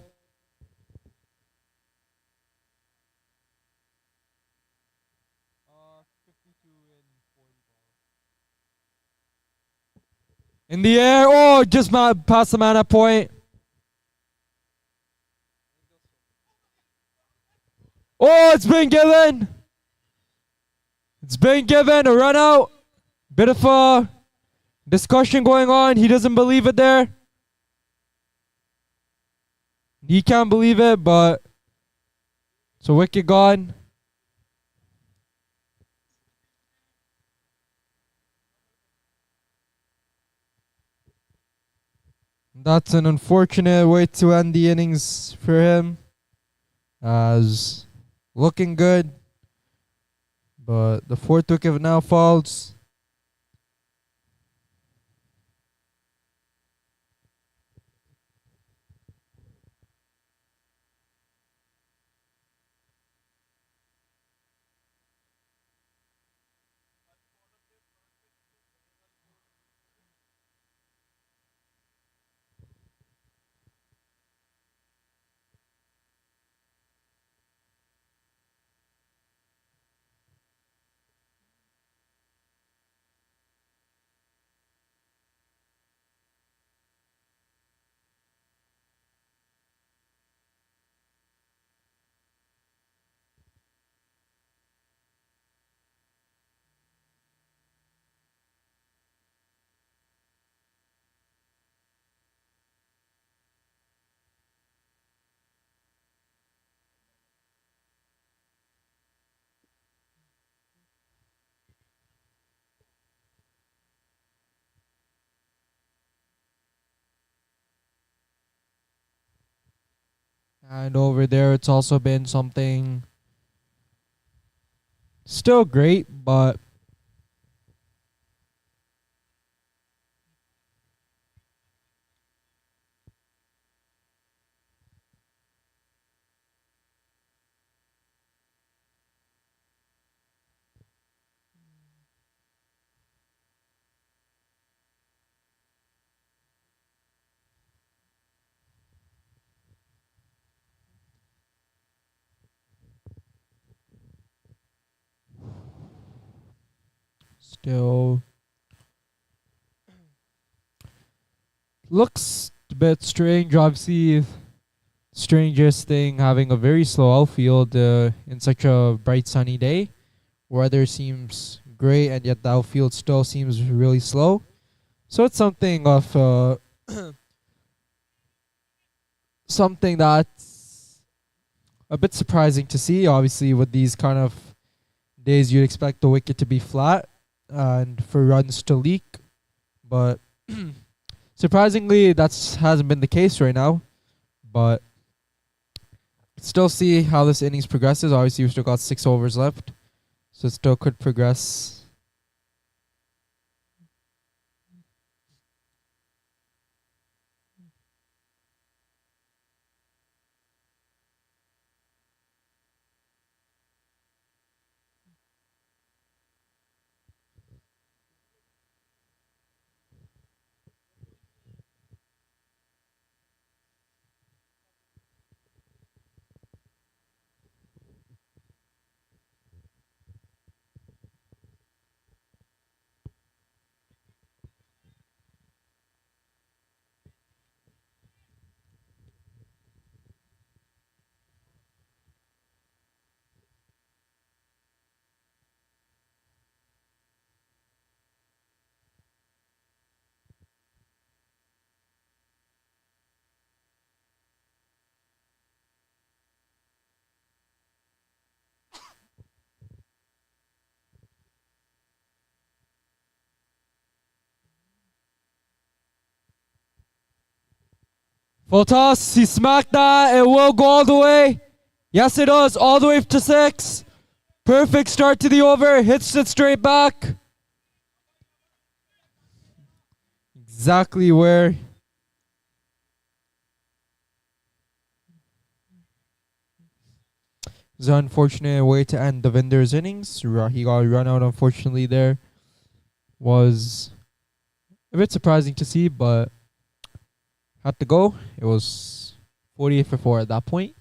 In the air. Oh, just past the man at point. Oh, it's been given. It's been given. A run out. Bit of a discussion going on. He doesn't believe it there. He can't believe it, but it's a wicket gone. That's an unfortunate way to end the innings for him. As looking good, but the 4th wicket now falls. And over there, it's also been something still great, but still looks a bit strange. Obviously, strangest thing having a very slow outfield in such a bright sunny day. Weather seems great, and yet the outfield still seems really slow. So it's something of something that's a bit surprising to see. Obviously, with these kind of days, you'd expect the wicket to be flat and for runs to leak, but surprisingly, that hasn't been the case right now. But still see how this innings progresses. Obviously, we've still got 6 overs left, so it still could progress. Full toss. He smacked that. It will go all the way. Yes, it does. All the way to 6. Perfect start to the over. Hits it straight back. Exactly where. It's an unfortunate way to end Devinder's innings. He got run out, unfortunately, there. Was a bit surprising to see, but had to go. It was 48 for 4 at that point.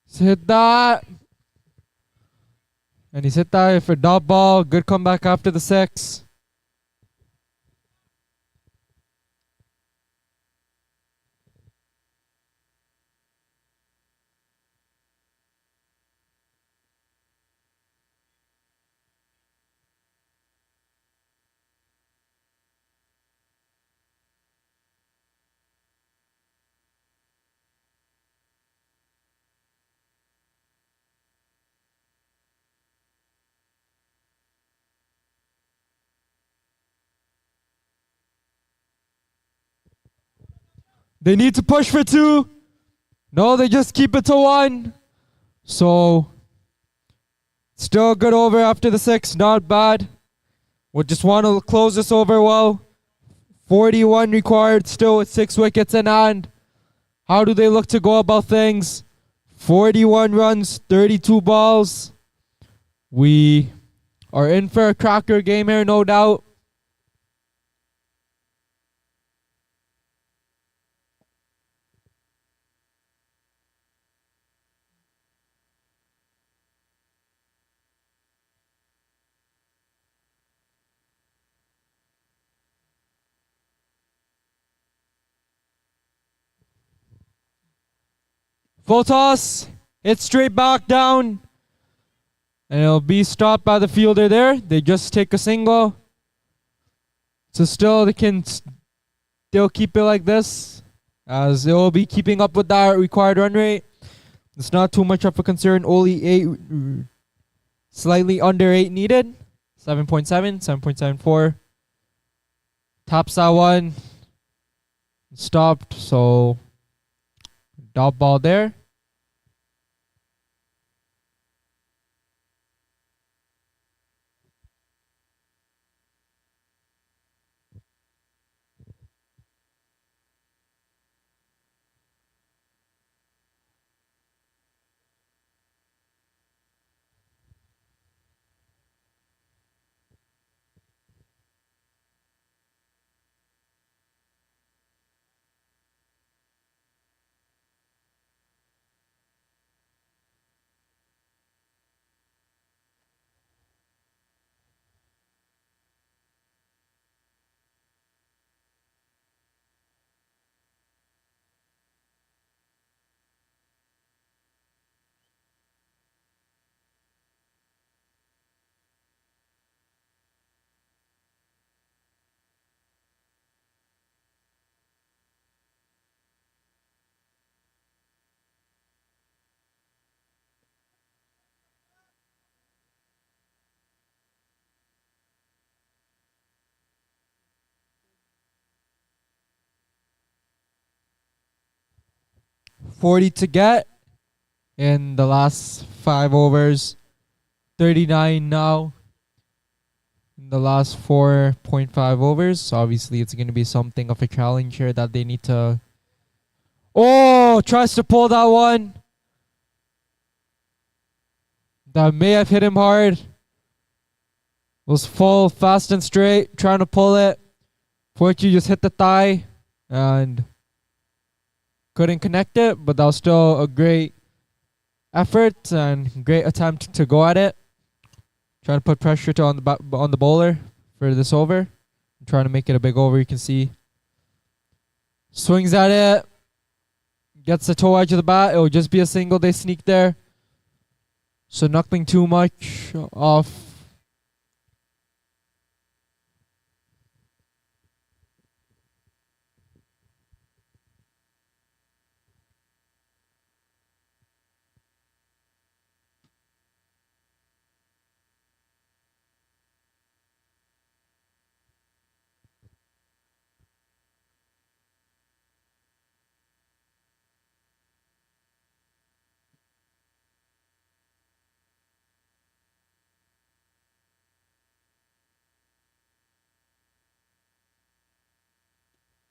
He's hit that. And he's hit that for dot ball. Good comeback after the 6. They need to push for 2. No, they just keep it to 1. So, still a good over after the 6. Not bad. We just want to close this over well. 41 required still with 6 wickets in hand. How do they look to go about things? 41 runs, 32 balls. We are in for a cracker game here, no doubt. Full toss. Hit straight back down. And it'll be stopped by the fielder there. They just take a single. So still they can still keep it like this. as it will be keeping up with that required run rate. It's not too much of a concern. Only 8, slightly under 8 needed. 7.7, 7.74. Taps that one. Stopped, so dot ball there. $40 to get in the last 5 overs. 39 now in the last 4.5 overs. So obviously it's going to be something of a challenge here that they need to... Oh, tries to pull that one. That may have hit him hard. Was full, fast and straight, trying to pull it. Fortunately just hit the thigh and couldn't connect it, but that was still a great effort and great attempt to go at it. Trying to put pressure on the bowler for this over. I'm trying to make it a big over, you can see. Swings at it. Gets the toe edge of the bat. It will just be a single. They sneak there. So nothing too much off.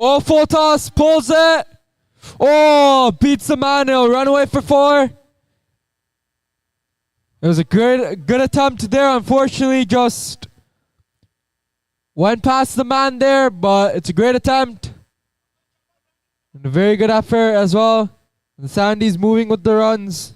Oh, full toss, pulls it. Oh, beats the man. He'll run away for 4. It was a good attempt there. Unfortunately, just went past the man there, but it's a great attempt. And a very good effort as well. And Sandy's moving with the runs.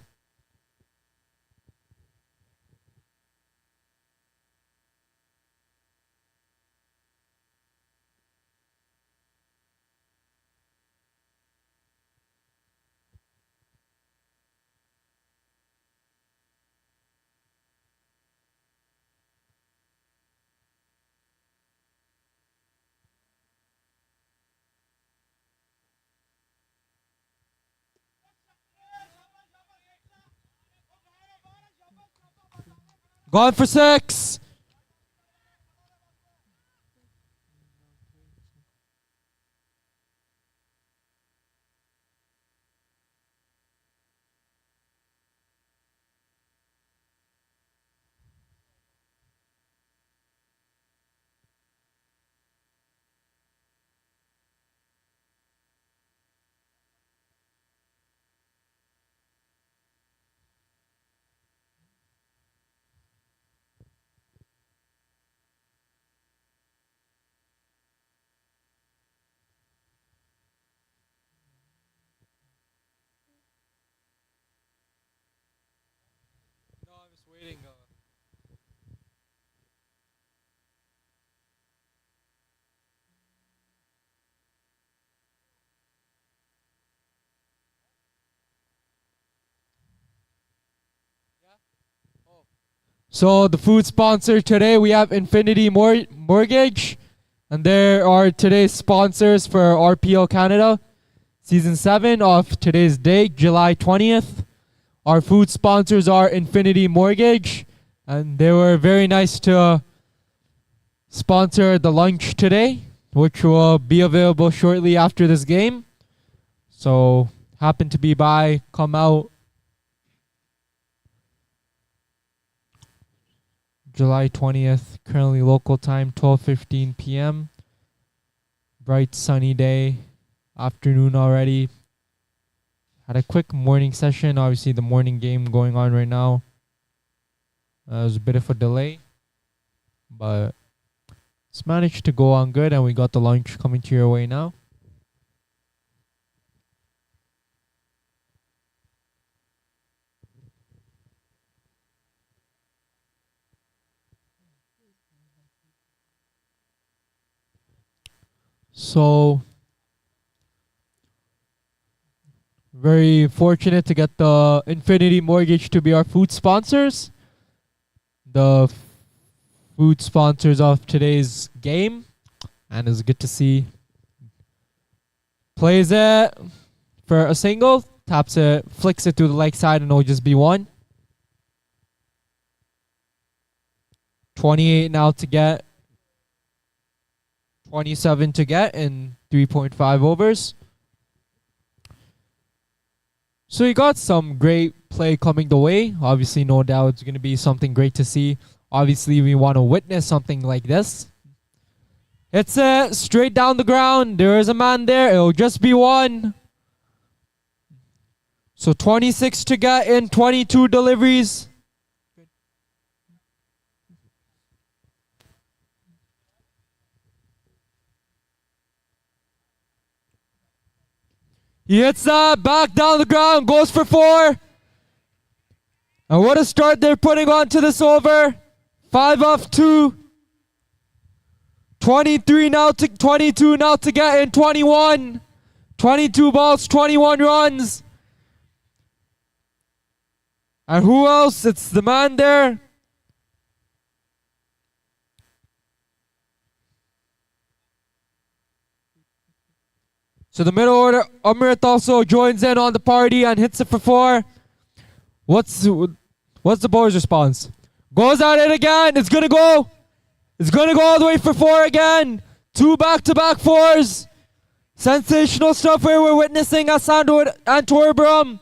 Gone for 6. No, I'm just waiting. So the food sponsor today, we have Infinity Mortgage. And there are today's sponsors for RPL Canada. Season 7 of today's date, July 20th. Our food sponsors are Infinity Mortgage, and they were very nice to sponsor the lunch today, which will be available shortly after this game. So, happen to be by, come out. July 20th, currently local time, 12:15 p.m. Bright sunny day, afternoon already. Had a quick morning session. Obviously, the morning game going on right now. There's a bit of a delay, but it's managed to go on good, and we got the lunch coming to your way now. So, very fortunate to get the Infinity Mortgage to be our food sponsors. The food sponsors of today's game. And it's good to see. Plays it for a single. Taps it, flicks it to the leg side, and it'll just be one. 28 now to get. 27 to get in 3.5 overs. So you got some great play coming the way. Obviously, no doubt it's going to be something great to see. Obviously, we want to witness something like this. It's it straight down the ground. There is a man there. It'll just be one. So 26 to get in 22 deliveries. He hits that back down the ground, goes for 4. And what a start they're putting onto this over. 5 off 2. 23 now to 22 now to get in 21. 22 balls, 21 runs. And who else? It's the man there. So the middle order, Amrit also joins in on the party and hits it for 4. What's the bowler's response? Goes at it again. It's gonna go. It's gonna go all the way for 4 again. 2 back-to-back 4s. Sensational stuff here we're witnessing at Sandwood and Torbram.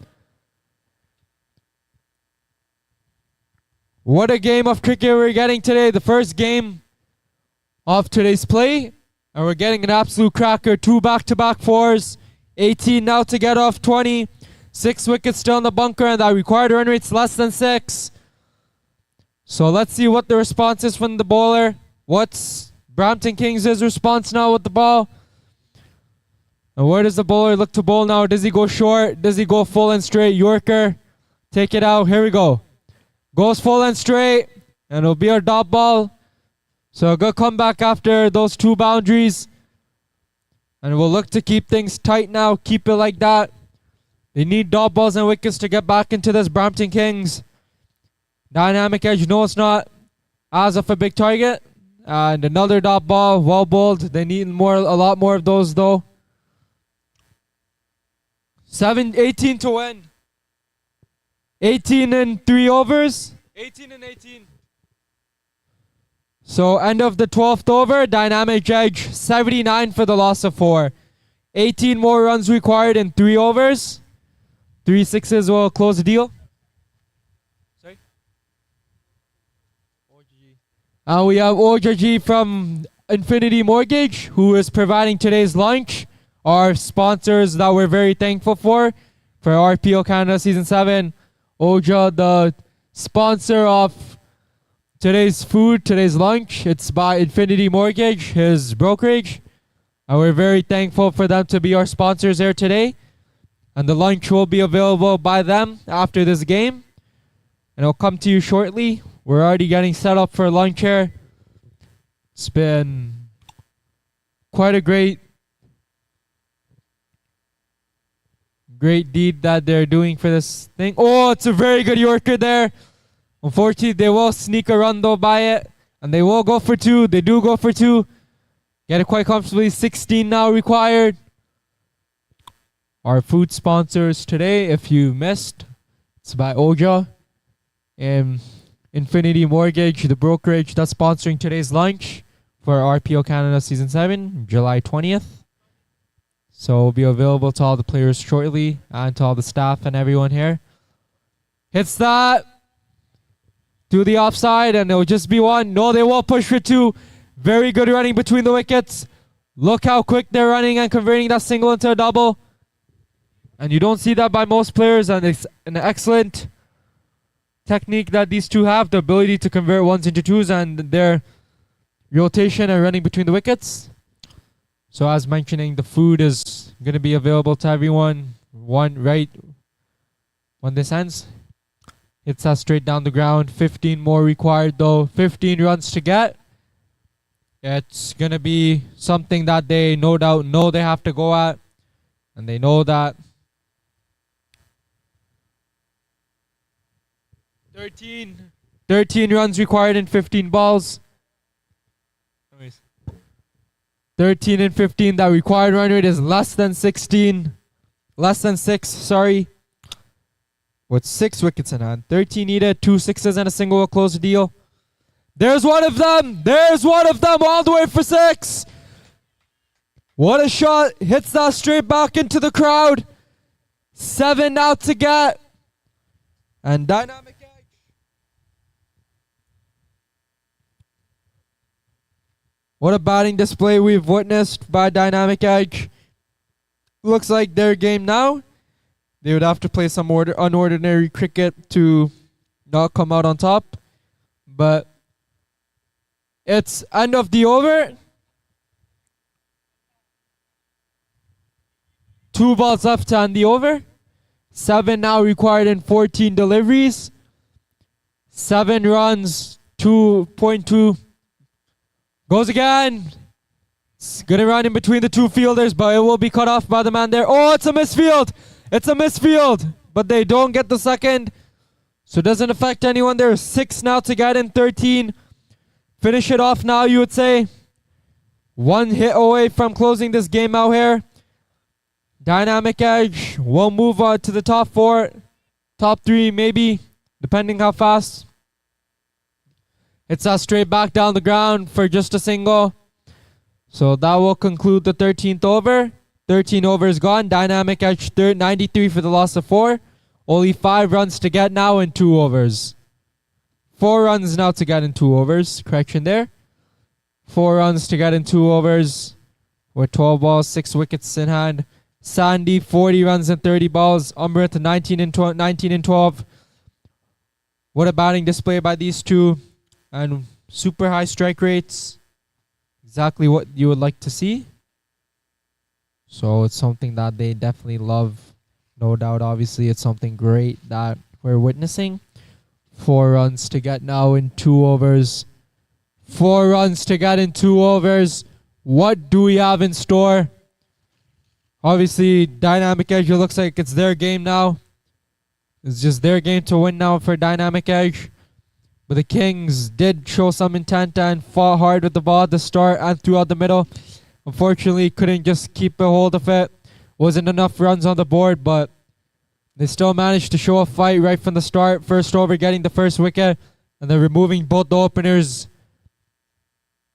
What a game of cricket we're getting today. The first game of today's play. And we're getting an absolute cracker. 2 back-to-back 4s. 18 now to get off 20. 6 wickets still in the bunker, and that required run rate's less than 6. So let's see what the response is from the bowler. What's Brampton Kings' response now with the ball? And where does the bowler look to bowl now? Does he go short? Does he go full and straight? Yorker. Take it out. Here we go. Goes full and straight. And it'll be our dot ball. So a good comeback after those 2 boundaries. And we'll look to keep things tight now. Keep it like that. They need dot balls and wickets to get back into this Brampton Kings. Dynamic edge. No, it's not as of a big target. And another dot ball. Well bowled. They need a lot more of those though. 18 to win. 18 in 3 overs. 18 and 18. So end of the 12th over, dynamic edge, 79 for the loss of 4. 18 more runs required in 3 overs. 3 sixes will close the deal. Sorry? OGG. We have OGG from Infinity Mortgage, who is providing today's lunch. Our sponsors that we're very thankful for RPL Canada Season 7. Oja, the sponsor of today's food, today's lunch. It's by Infinity Mortgage, his brokerage. And we're very thankful for them to be our sponsors here today. And the lunch will be available by them after this game. And it'll come to you shortly. We're already getting set up for lunch here. It's been quite a great deed that they're doing for this thing. Oh, it's a very good Yorker there. Unfortunately, they will sneak a run though by it. And they will go for 2. They do go for 2. Get it quite comfortably. 16 now required. Our food sponsors today, if you missed, it's by Oja and Infinity Mortgage, the brokerage that's sponsoring today's lunch for RPL Canada Season 7, July 20th. So it'll be available to all the players shortly and to all the staff and everyone here. Hits that to the offside and it'll just be one. No, they will push for two. Very good running between the wickets. Look how quick they're running and converting that single into a double. And you don't see that by most players, and it's an excellent technique that these two have, the ability to convert ones into twos and their rotation and running between the wickets. So as mentioning, the food is going to be available to everyone right when this ends. Hits that straight down the ground. 15 more required though. 15 runs to get. It's going to be something that they no doubt know they have to go at. And they know that 13 runs required in 15 balls. 13 and 15, that required run rate is less than 6, sorry. With 6 wickets in hand. 13 needed, 2 sixes and a single will close the deal. There's one of them all the way for 6. What a shot, hits that straight back into the crowd. 7 now to get. And Dynamic Edge. What a batting display we've witnessed by Dynamic Edge. Looks like their game now. They would have to play some unordinary cricket to not come out on top. But it's end of the over. 2 balls left to end the over. 7 now required in 14 deliveries. 7 runs, 2.2. Goes again. It's going to run in between the two fielders, but it will be cut off by the man there. Oh, it's a misfield. But they don't get the second. So it doesn't affect anyone. There's 6 now to get in 13. Finish it off now, you would say. 1 hit away from closing this game out here. Dynamic Edge will move on to the top 4. Top 3 maybe, depending how fast. It's that straight back down the ground for just a single. So that will conclude the 13th over. 13 overs gone. Dynamic Edge 93 for the loss of 4. Only 5 runs to get now in 2 overs. 4 runs now to get in 2 overs. Correction there. 4 runs to get in 2 overs. With 12 balls, 6 wickets in hand. Sandy 40 runs and 30 balls. Umrit 19 and 12. What a batting display by these two. And super high strike rates. Exactly what you would like to see. So it's something that they definitely love. No doubt, obviously, it's something great that we're witnessing. 4 runs to get now in 2 overs. 4 runs to get in 2 overs. What do we have in store? Obviously, Dynamic Edge, it looks like it's their game now. It's just their game to win now for Dynamic Edge. But the Kings did show some intent and fought hard with the ball at the start and throughout the middle. Unfortunately, couldn't just keep a hold of it. Wasn't enough runs on the board, but they still managed to show a fight right from the start. First over, getting the first wicket, and then removing both the openers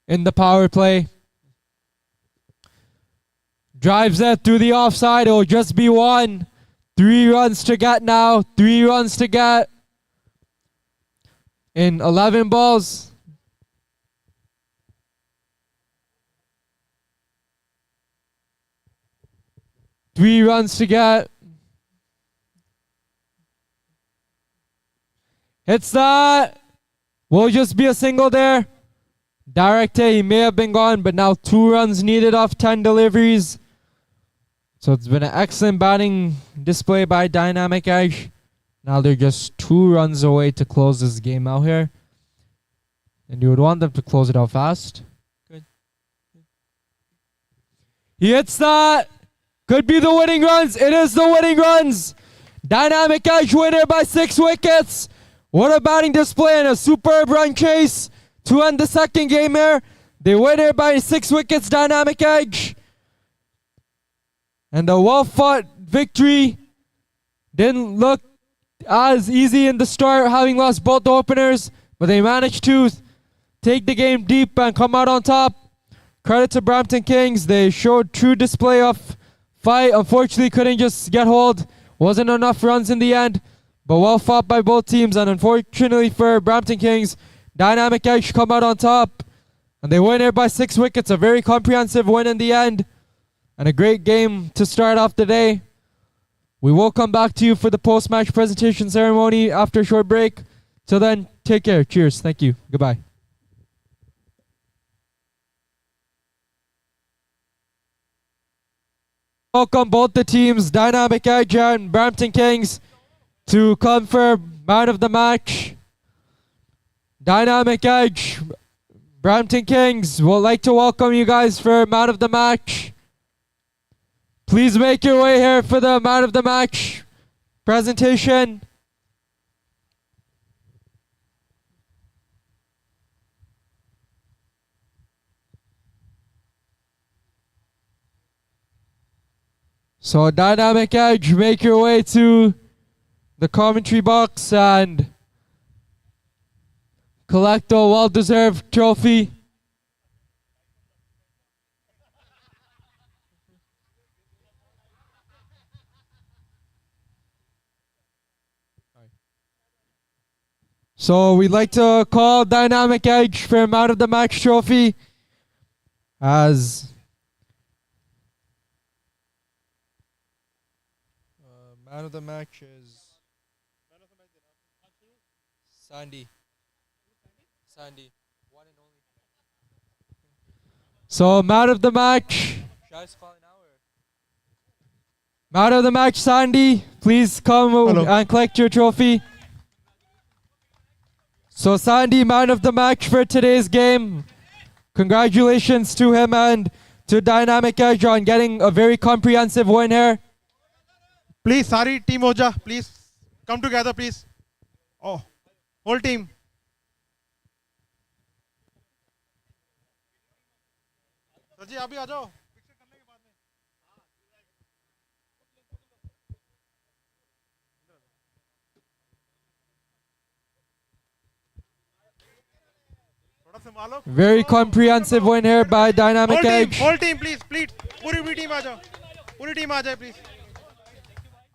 in the power play. Drives that through the offside. It will just be 1. 3 runs to get now. 3 runs to get in 11 balls. Three runs to get. Hits that. Will just be a single there. Direct hit, he may have been gone, but now 2 runs needed off 10 deliveries. So it's been an excellent batting display by Dynamic Edge. Now they're just 2 runs away to close this game out here. And you would want them to close it out fast. Good. He hits that. Could be the winning runs. It is the winning runs. Dynamic Edge winner by 6 wickets. What a batting display and a superb run chase to end the second game here. They win it by 6 wickets, Dynamic Edge. And a well-fought victory. Didn't look as easy in the start, having lost both the openers, but they managed to take the game deep and come out on top. Credit to Brampton Kings. They showed true display of fight. Unfortunately, couldn't just get hold. Wasn't enough runs in the end, but well fought by both teams. And unfortunately for Brampton Kings, Dynamic Edge come out on top. And they win it by 6 wickets. A very comprehensive win in the end. And a great game to start off the day. We will come back to you for the post-match presentation ceremony after a short break. Till then, take care. Cheers. Thank you. Goodbye. Welcome both the teams, Dynamic Edge and Brampton Kings, to come for man of the match. Dynamic Edge, Brampton Kings would like to welcome you guys for man of the match. Please make your way here for the man of the match presentation. So Dynamic Edge, make your way to the commentary box and collect a well-deserved trophy. So we'd like to call Dynamic Edge for man of the match trophy as man of the match is Sandy. One and only. So man of the match. Man of the match, Sandy. Please come and collect your trophy. So Sandy, man of the match for today's game. Congratulations to him and to Dynamic Edge on getting a very comprehensive win here. Please, sorry, team Oja, please come together, please. Oh, whole team. Sir ji आप भी आ जाओ. Very comprehensive win here by Dynamic Edge. Whole team, please, please. पूरी भी team आ जाओ. पूरी team आ जाए, please.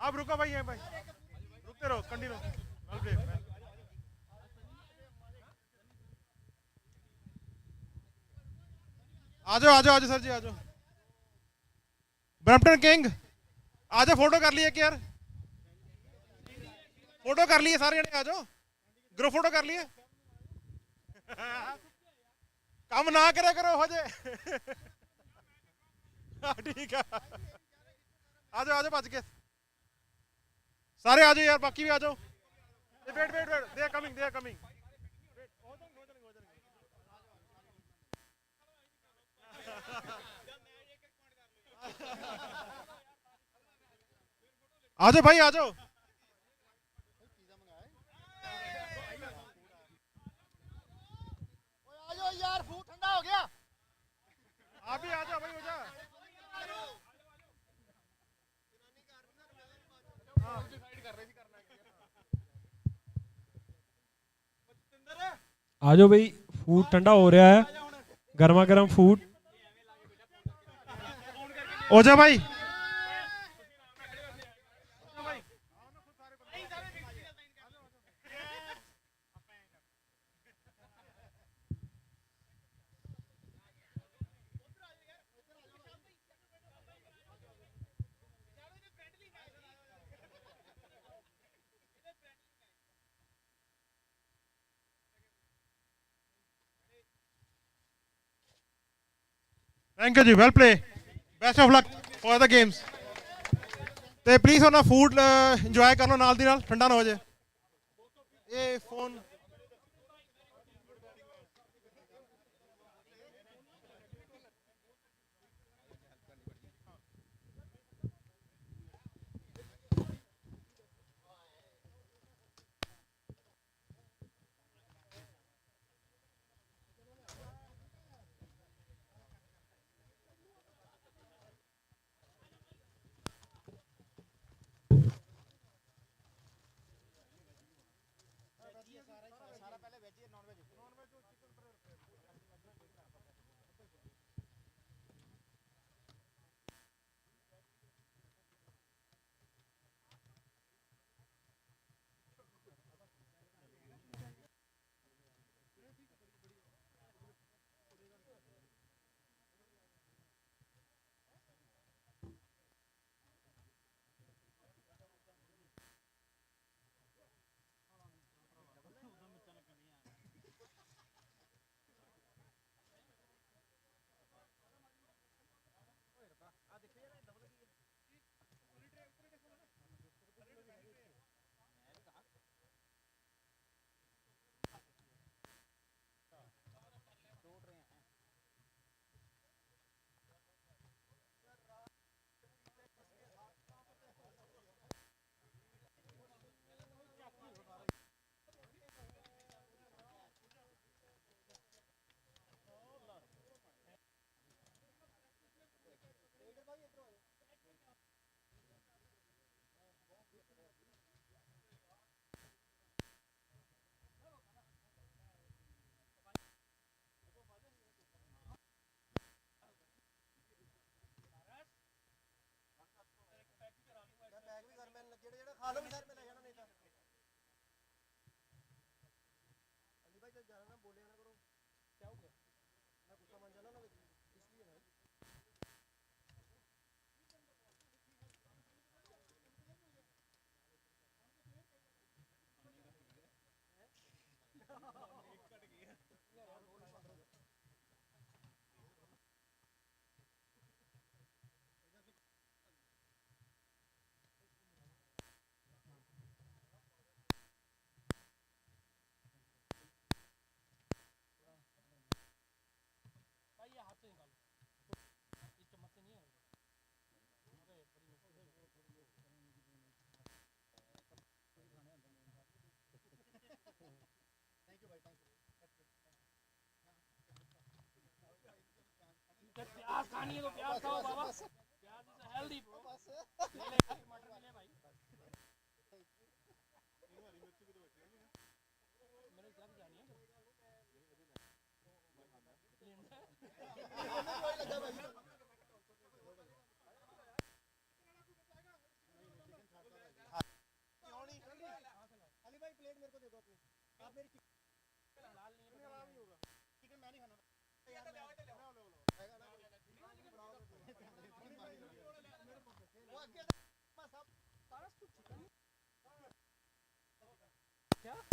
आप रुको भाई, हैं भाई. रुकते रहो, कंटिन्यू. आ जाओ सर जी, आ जाओ. ब्रैम्पटन किंग आ जाओ. फोटो कर लिए क्या यार? फोटो कर लिए सारे जने, आ जाओ. ग्रुप फोटो कर लिए. काम ना करे करो हो जाए. ठीक है. आ जाओ भज के सारे आ जाओ यार. बाकी भी आ जाओ. Wait they are coming. आ जाओ भाई, आ जाओ. यार फूड ठंडा हो गया. आप भी आ जाओ भाई, हो जा. आ जाओ भाई, फूड ठंडा हो रहा है. गर्मा गर्म फूड. ओजा भाई. Thank you ji, well play. Best of luck for the games. ਤੇ ਪਲੀਜ਼ ਉਹਨਾਂ ਫੂਡ ਇੰਜੋਏ ਕਰ ਲਓ ਨਾਲ ਦੀ ਨਾਲ, ਠੰਡਾ ਨਾ ਹੋ ਜਾਏ. ਇਹ ਫੋਨ प्याज खानी है तो प्याज खाओ बाबा प्याज इज हेल्दी ब्रो ले ले टमाटर ले ले भाई मेरे साथ जानी है अली भाई प्लेट मेरे को दे दो अपनी आप मेरी लाल नहीं होगा चिकन मैं नहीं खाना क्या